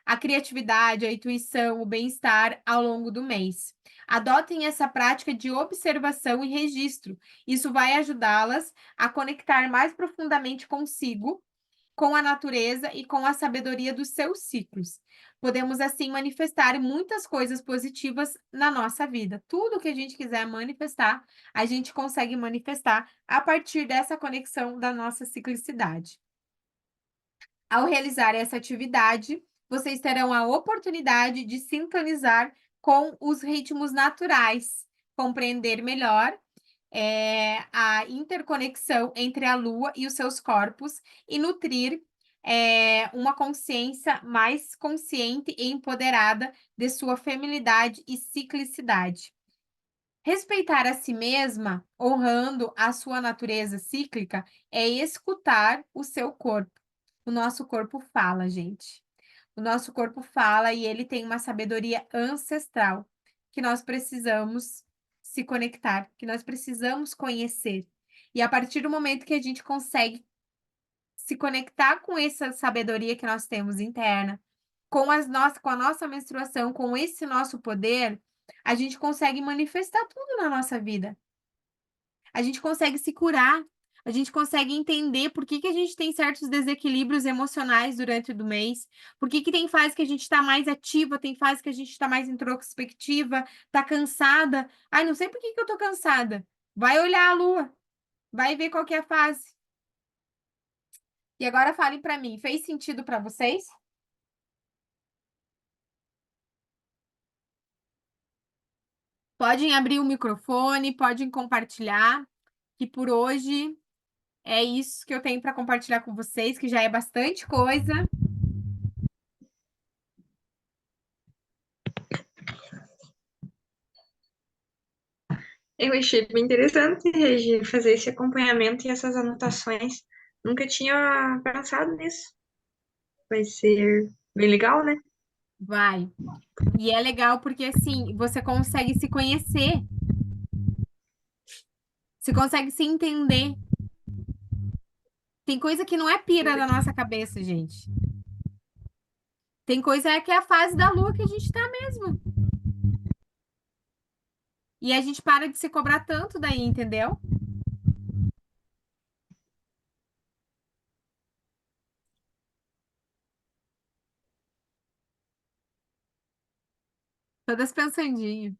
a criatividade, a intuição, o bem-estar ao longo do mês. Adotem essa prática de observação e registro. Isso vai ajudá-las a conectar mais profundamente consigo, com a natureza e com a sabedoria dos seus ciclos. Podemos, assim, manifestar muitas coisas positivas na nossa vida. Tudo que a gente quiser manifestar, a gente consegue manifestar a partir dessa conexão da nossa ciclicidade. Ao realizar essa atividade, vocês terão a oportunidade de sintonizar com os ritmos naturais, compreender melhor a interconexão entre a Lua e os seus corpos e nutrir uma consciência mais consciente e empoderada de sua feminilidade e ciclicidade. Respeitar a si mesma, honrando a sua natureza cíclica, é escutar o seu corpo. O nosso corpo fala, gente. O nosso corpo fala e ele tem uma sabedoria ancestral que nós precisamos se conectar, que nós precisamos conhecer. E a partir do momento que a gente consegue se conectar com essa sabedoria que nós temos interna, com a nossa menstruação, com esse nosso poder, a gente consegue manifestar tudo na nossa vida. A gente consegue se curar, a gente consegue entender por que que a gente tem certos desequilíbrios emocionais durante o mês, por que que tem fase que a gente está mais ativa, tem fase que a gente está mais introspectiva, tá cansada. Ai, não sei por que que eu tô cansada. Vai olhar a lua, vai ver qual que é a fase. E agora falem para mim, fez sentido para vocês? Podem abrir o microfone, podem compartilhar, que por hoje é isso que eu tenho para compartilhar com vocês, que já é bastante coisa. Eu achei bem interessante, Regi, fazer esse acompanhamento e essas anotações. Nunca tinha pensado nisso. Vai ser bem legal, né? Vai. E é legal porque assim, você consegue se conhecer, você consegue se entender. Tem coisa que não é pira da nossa cabeça, gente. Tem coisa que é a fase da lua que a gente tá mesmo. E a gente para de se cobrar tanto daí, entendeu? Todas pensandinho.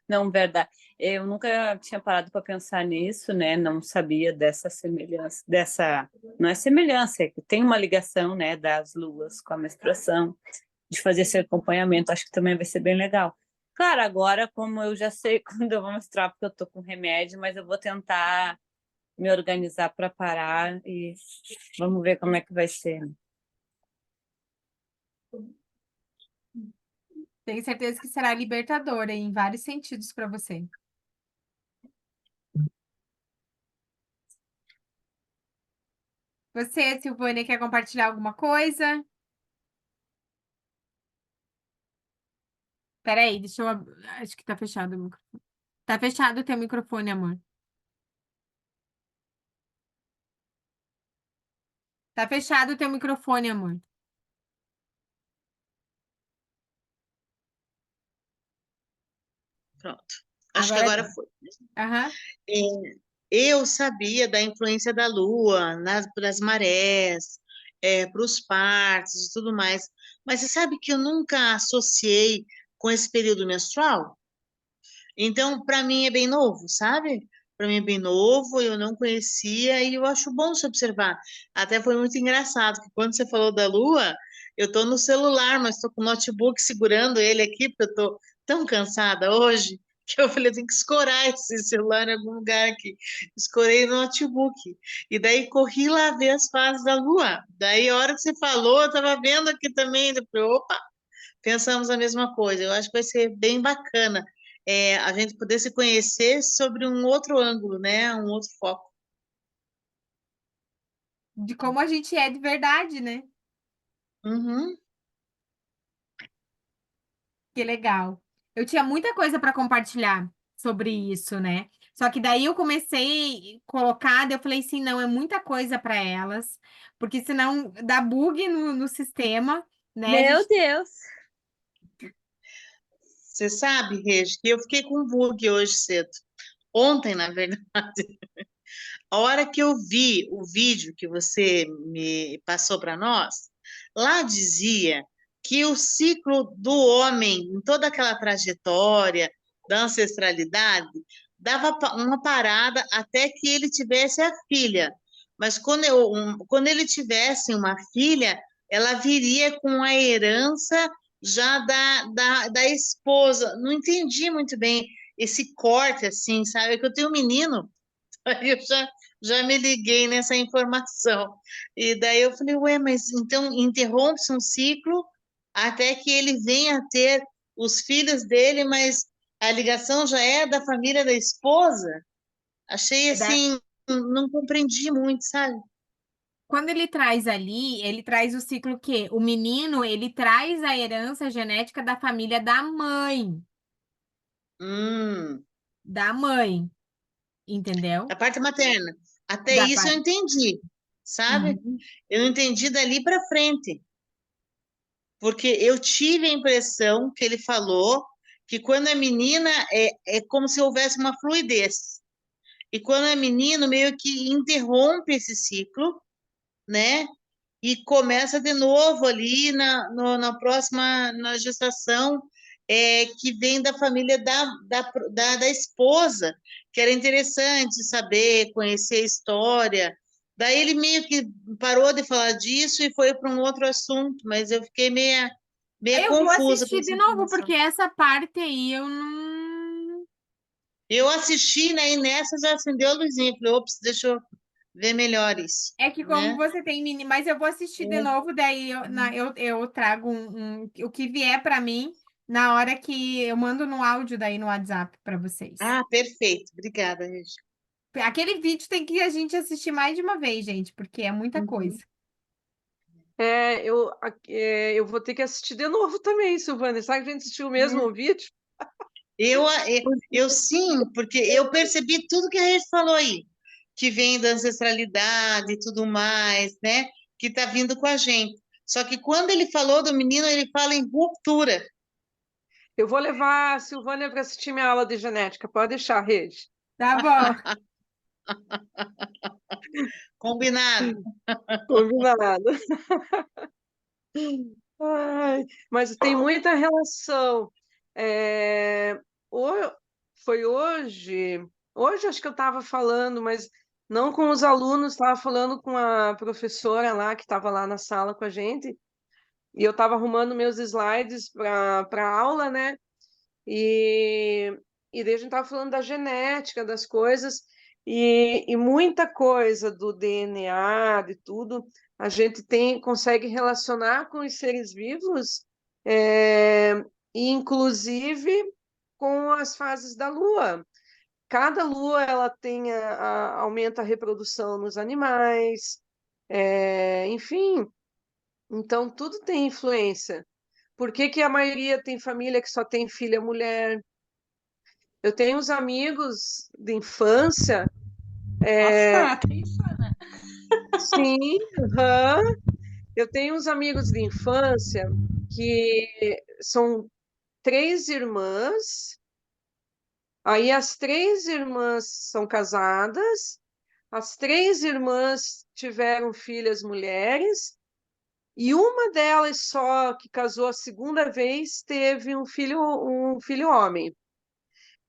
Não, verdade. Eu nunca tinha parado para pensar nisso, né? Não sabia dessa semelhança, não é semelhança, é que tem uma ligação, né, das luas com a menstruação, de fazer esse acompanhamento. Acho que também vai ser bem legal. Claro, agora, como eu já sei quando eu vou menstruar, porque eu tô com remédio, mas eu vou tentar me organizar para parar e vamos ver como é que vai ser. Tenho certeza que será libertadora em vários sentidos para você. Você, Silvânia, quer compartilhar alguma coisa? Peraí, deixa eu. Acho que tá fechado o microfone. Tá fechado o teu microfone, amor. Tá fechado o teu microfone, amor. Pronto. Acho que Agora. agora foi. Aham. É, eu sabia da influência da Lua nas marés, para os partos e tudo mais, mas você sabe que eu nunca associei com esse período menstrual? Então, para mim é bem novo, sabe? Para mim é bem novo, eu não conhecia e eu acho bom se observar. Até foi muito engraçado, que quando você falou da Lua, eu estou no celular, mas estou com o notebook segurando ele aqui, porque eu estou tão cansada hoje, que eu falei, eu tenho que escorar esse celular em algum lugar aqui. Escorei no notebook. E daí corri lá ver as fases da Lua. Daí, a hora que você falou, eu estava vendo aqui também, depois, opa, pensamos a mesma coisa. Eu acho que vai ser bem bacana a gente poder se conhecer sobre um outro ângulo, né? Um outro foco. De como a gente é de verdade, né? Uhum. Que legal. Eu tinha muita coisa para compartilhar sobre isso, né? Só que daí eu comecei a colocar, daí eu falei assim, não, é muita coisa para elas, porque senão dá bug no sistema, né? A Meu gente Deus. Você sabe, Regi, que eu fiquei com bug hoje cedo. Ontem, na verdade, a hora que eu vi o vídeo que você me passou para nós, lá dizia que o ciclo do homem, em toda aquela trajetória da ancestralidade, dava uma parada até que ele tivesse a filha. Mas quando ele tivesse uma filha, ela viria com a herança já da esposa. Não entendi muito bem esse corte, assim, sabe? É que eu tenho um menino. Aí eu já me liguei nessa informação. E daí eu falei, ué, mas então interrompe-se um ciclo até que ele venha a ter os filhos dele, mas a ligação já é da família da esposa? Achei da- assim, não compreendi muito, sabe? quando ele traz ali, ele traz o ciclo que o menino, ele traz a herança genética da família Hum, da mãe, entendeu? a parte materna. Até Da isso eu parte. entendi, sabe? Uhum. Eu não entendi dali para frente, porque eu tive a impressão que ele falou que quando é menina é como se houvesse uma fluidez. E quando é menino, meio que interrompe esse ciclo, né? E começa de novo ali na próxima, na gestação, que vem da família da esposa, que era interessante saber, conhecer a história. Daí ele meio que parou de falar disso e foi para um outro assunto, mas eu fiquei meia Eu vou confusa com assistir essa de novo, porque informação. essa parte aí eu não. Eu assisti, né, e nessa já acendeu a luzinha. Falei, ops, deixa eu ver melhor isso, É que como né? você tem mini, mas eu vou assistir de É. novo, daí eu trago o que vier para mim na hora que eu mando no áudio daí no WhatsApp para vocês. Ah, perfeito. Obrigada, Regi. Aquele vídeo tem que a gente assistir mais de uma vez, gente, porque é muita coisa. Uhum. Eu vou ter que assistir de novo também, Silvana. Será que a gente assistiu o mesmo vídeo? Eu sim, porque eu percebi tudo que a gente falou aí, que vem da ancestralidade e tudo mais, né? Que está vindo com a gente. Só que quando ele falou do menino, ele fala em ruptura. Eu vou levar a Silvânia para assistir minha aula de genética. Pode deixar, Rede. Tá bom. Combinado. Combinado. Ai, mas tem muita relação. É, ho- Foi hoje acho que eu estava falando, mas não com os alunos, estava falando com a professora lá que estava lá na sala com a gente, e eu estava arrumando meus slides para a aula, né? E, e daí a gente estava falando da genética, das coisas, e muita coisa do DNA, de tudo, a gente consegue relacionar com os seres vivos, é, e inclusive com as fases da Lua. Cada lua ela aumenta a reprodução nos animais, enfim, então tudo tem influência. Por que que a maioria tem família que só tem filha mulher? Eu tenho uns amigos de infância, Nossa, tem isso, né? sim, aham. Eu tenho uns amigos de infância que são três irmãs, aí as três irmãs são casadas, as três irmãs tiveram filhas mulheres, e uma delas só que casou a segunda vez teve um filho homem.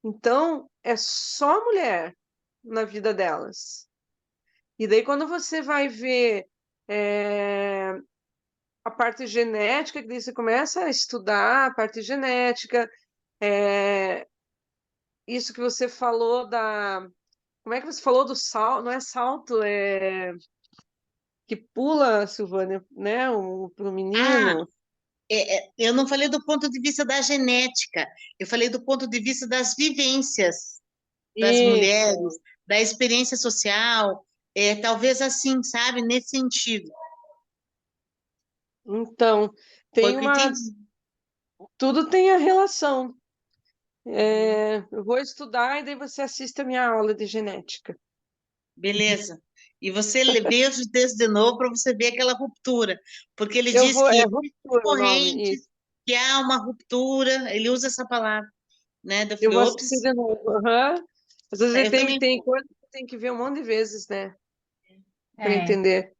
Então, é só mulher na vida delas. E daí, quando você vai ver é, a parte genética, que daí você começa a estudar a parte genética, é, isso que você falou da. Como é que você falou do salto? Não é salto, é que pula, Silvânia, né? Pro Ah, menino. eu não falei do ponto de vista da genética, eu falei do ponto de vista das vivências das mulheres, Isso. da experiência social, talvez assim, sabe, nesse sentido. Então, Foi tem o que eu uma. entendi. Tudo tem a relação. Eu vou estudar e daí você assiste a minha aula de genética. Beleza. E você vê os textos de novo para você ver aquela ruptura, porque ele Eu diz vou, que é existe ruptura o nome, correntes, isso. que há uma ruptura, ele usa essa palavra, né? Eu Eu falei, vou assistir ops, de novo. Aham. Às vezes eu também tem vou. coisa que tem que ver um monte de vezes, né? Para É, entender.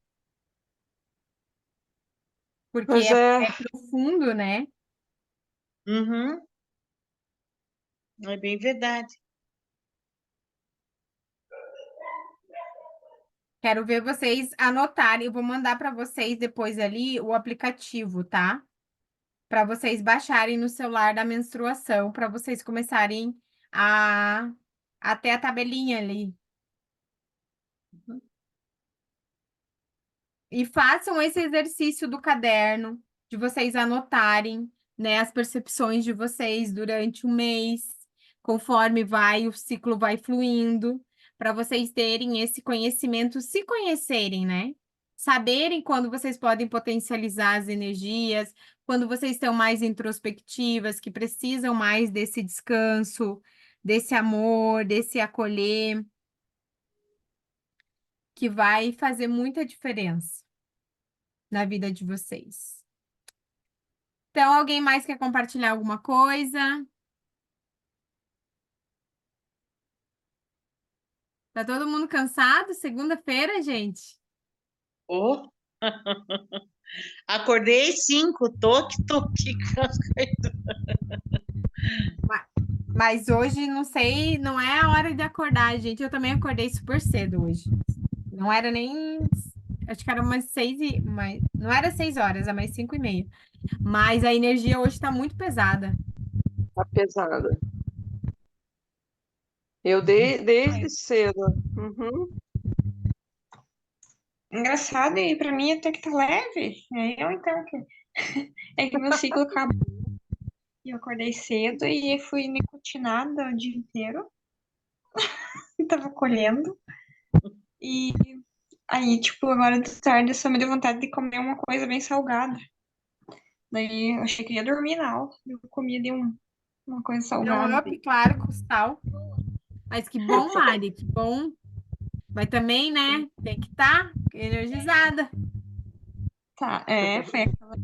porque Mas é. é profundo, né? Uhum, é bem verdade. Quero ver vocês anotarem. Eu vou mandar para vocês depois ali o aplicativo, tá? Para vocês baixarem no celular da menstruação, para vocês começarem a até a tabelinha ali. E façam esse exercício do caderno, de vocês anotarem, né, as percepções de vocês durante o mês, conforme o ciclo vai fluindo, para vocês terem esse conhecimento, se conhecerem, né? Saberem quando vocês podem potencializar as energias, quando vocês estão mais introspectivas, que precisam mais desse descanso, desse amor, desse acolher. que vai fazer muita diferença na vida de vocês. Então, alguém mais quer compartilhar alguma coisa? Tá todo mundo cansado? Segunda-feira, gente? Oh. Acordei 5, toque. Mas hoje, não sei, não é a hora de acordar, gente. Eu também acordei super cedo hoje. Não era nem... Acho que era umas 6 não era 6 horas, era mais 5:30. Mas a energia hoje tá muito pesada. Tá pesada. Eu desde cedo. Uhum. Engraçado, e pra mim até que tá leve. É eu então que. É que meu ciclo acabou. E eu acordei cedo e fui nicotinada o dia inteiro. E tava colhendo. E aí, tipo, agora de tarde só me deu vontade de comer uma coisa bem salgada. Daí eu achei que ia dormir na aula. Eu comi ali uma coisa É um salgada. up, claro, com sal. Mas que bom, Mari, que bom. Mas também, né, tem que estar energizada. Tá, foi aquela.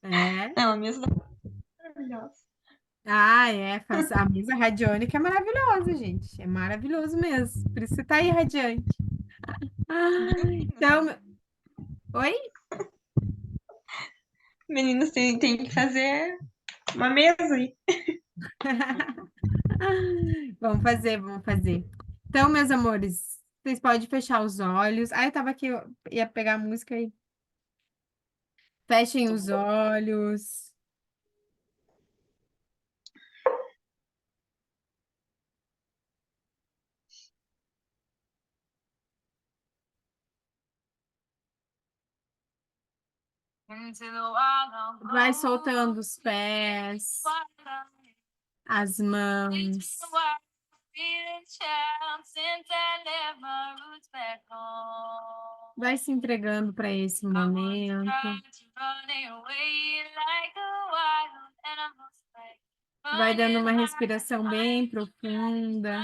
É. Não, a mesa da maravilhosa. Ah, é. A mesa radiônica é maravilhosa, gente. É maravilhoso mesmo. Por isso você tá aí radiante. Então, oi? Meninos tem que fazer uma mesa aí. Vamos fazer, vamos fazer. Então, meus amores, vocês podem fechar os olhos. Ah, eu tava aqui, eu ia pegar a música aí. Fechem os olhos. Vai soltando os pés, as mãos. Vai se entregando para esse momento. Vai dando uma respiração bem profunda.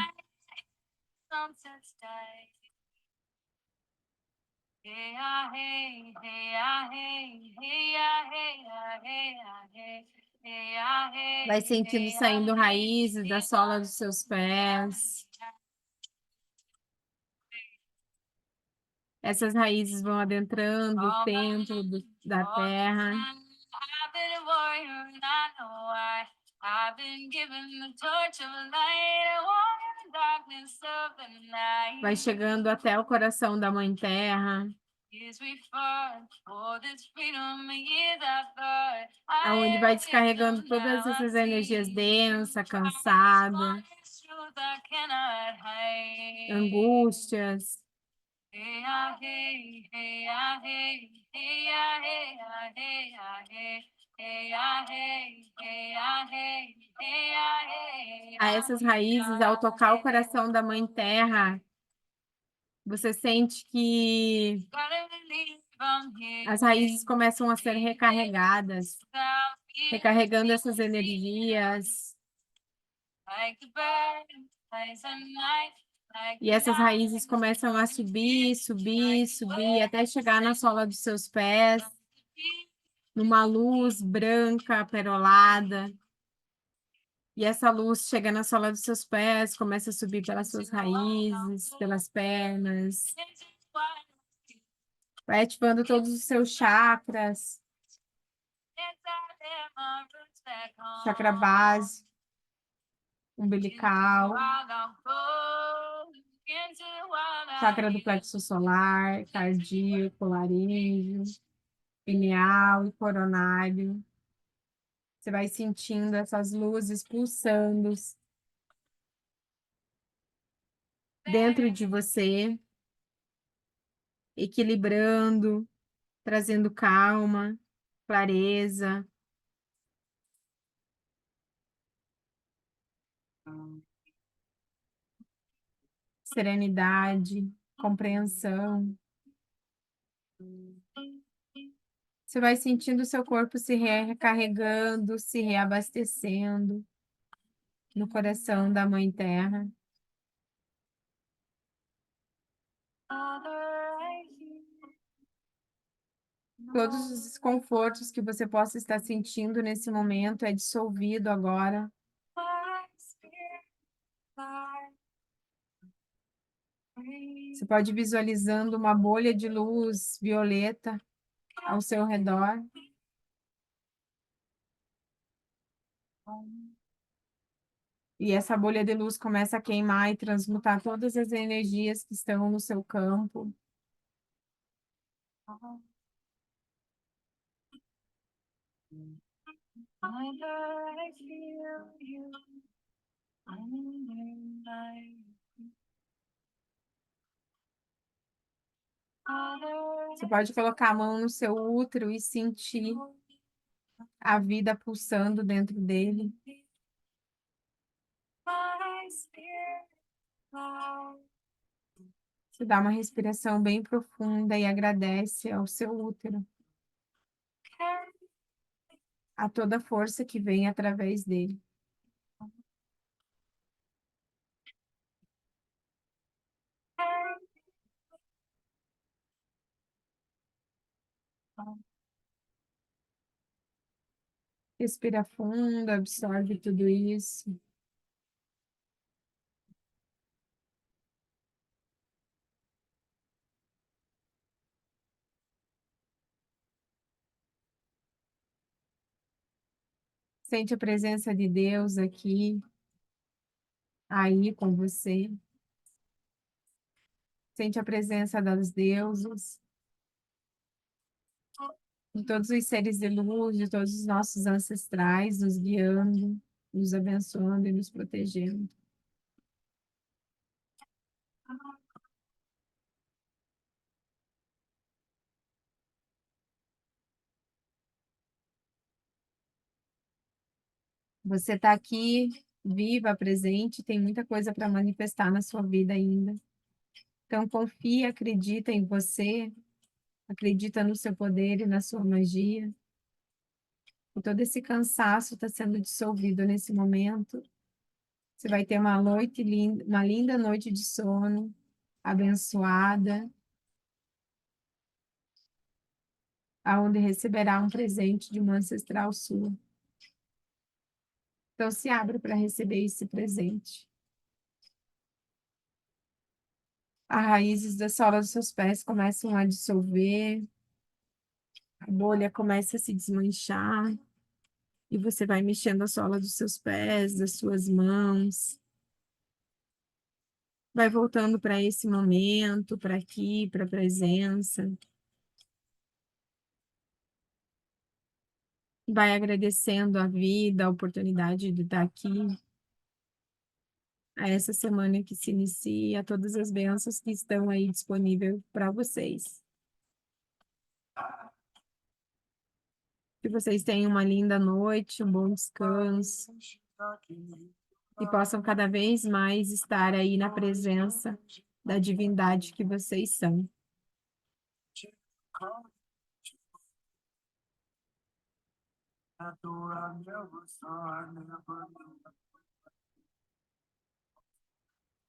Vai sentindo saindo raízes da sola dos seus pés. Essas raízes vão adentrando o templo da terra. Vai chegando até o coração da Mãe Terra. Aonde vai descarregando todas essas energias densas, cansada, angústias. A essas raízes, ao tocar o coração da Mãe Terra, você sente que as raízes começam a ser recarregadas, recarregando essas energias. E essas raízes começam a subir, subir, subir, até chegar na sola dos seus pés, numa luz branca, perolada. E essa luz chega na sola dos seus pés, começa a subir pelas suas raízes, pelas pernas. Vai ativando todos os seus chakras. Chakra base, umbilical, chakra do plexo solar, cardíaco, laríngeo, pineal e coronário. Você vai sentindo essas luzes pulsando dentro de você, equilibrando, trazendo calma, clareza, serenidade, compreensão. Você vai sentindo o seu corpo se recarregando, se reabastecendo no coração da Mãe Terra. Todos os desconfortos que você possa estar sentindo nesse momento é dissolvido agora. Você pode ir visualizando uma bolha de luz violeta ao seu redor. E essa bolha de luz começa a queimar e transmutar todas as energias que estão no seu campo. Você pode colocar a mão no seu útero e sentir a vida pulsando dentro dele. Você dá uma respiração bem profunda e agradece ao seu útero, a toda a força que vem através dele. Respira fundo, absorve tudo isso. Sente a presença de Deus aqui, aí com você. Sente a presença dos deuses, de todos os seres de luz, de todos os nossos ancestrais, nos guiando, nos abençoando e nos protegendo. Você está aqui, viva, presente, tem muita coisa para manifestar na sua vida ainda. Então, confia, acredita em você, acredita no seu poder e na sua magia. E todo esse cansaço está sendo dissolvido nesse momento. Você vai ter uma noite linda, uma linda noite de sono, abençoada, aonde receberá um presente de uma ancestral sua. Então, se abra para receber esse presente. As raízes da sola dos seus pés começam a dissolver, a bolha começa a se desmanchar, e você vai mexendo a sola dos seus pés, das suas mãos. Vai voltando para esse momento, para aqui, para a presença. Vai agradecendo a vida, a oportunidade de estar aqui, a essa semana que se inicia, a todas as bênçãos que estão aí disponíveis para vocês. Que vocês tenham uma linda noite, um bom descanso, e possam cada vez mais estar aí na presença da divindade que vocês são.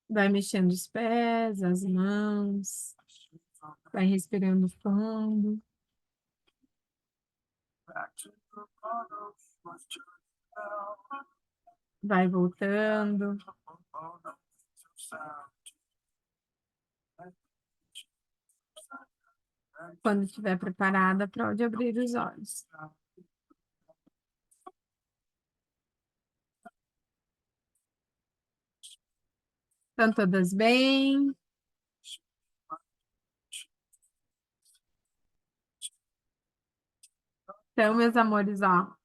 Vai mexendo os pés, as mãos, vai respirando fundo. Vai voltando. Quando estiver preparada, pode abrir os olhos. Estão todas bem? Então, meus amores, ó,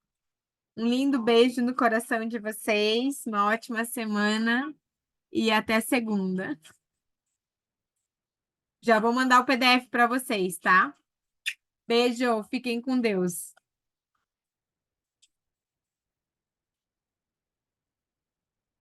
um lindo beijo no coração de vocês, uma ótima semana e até segunda. Já vou mandar o PDF para vocês, tá? Beijo, fiquem com Deus.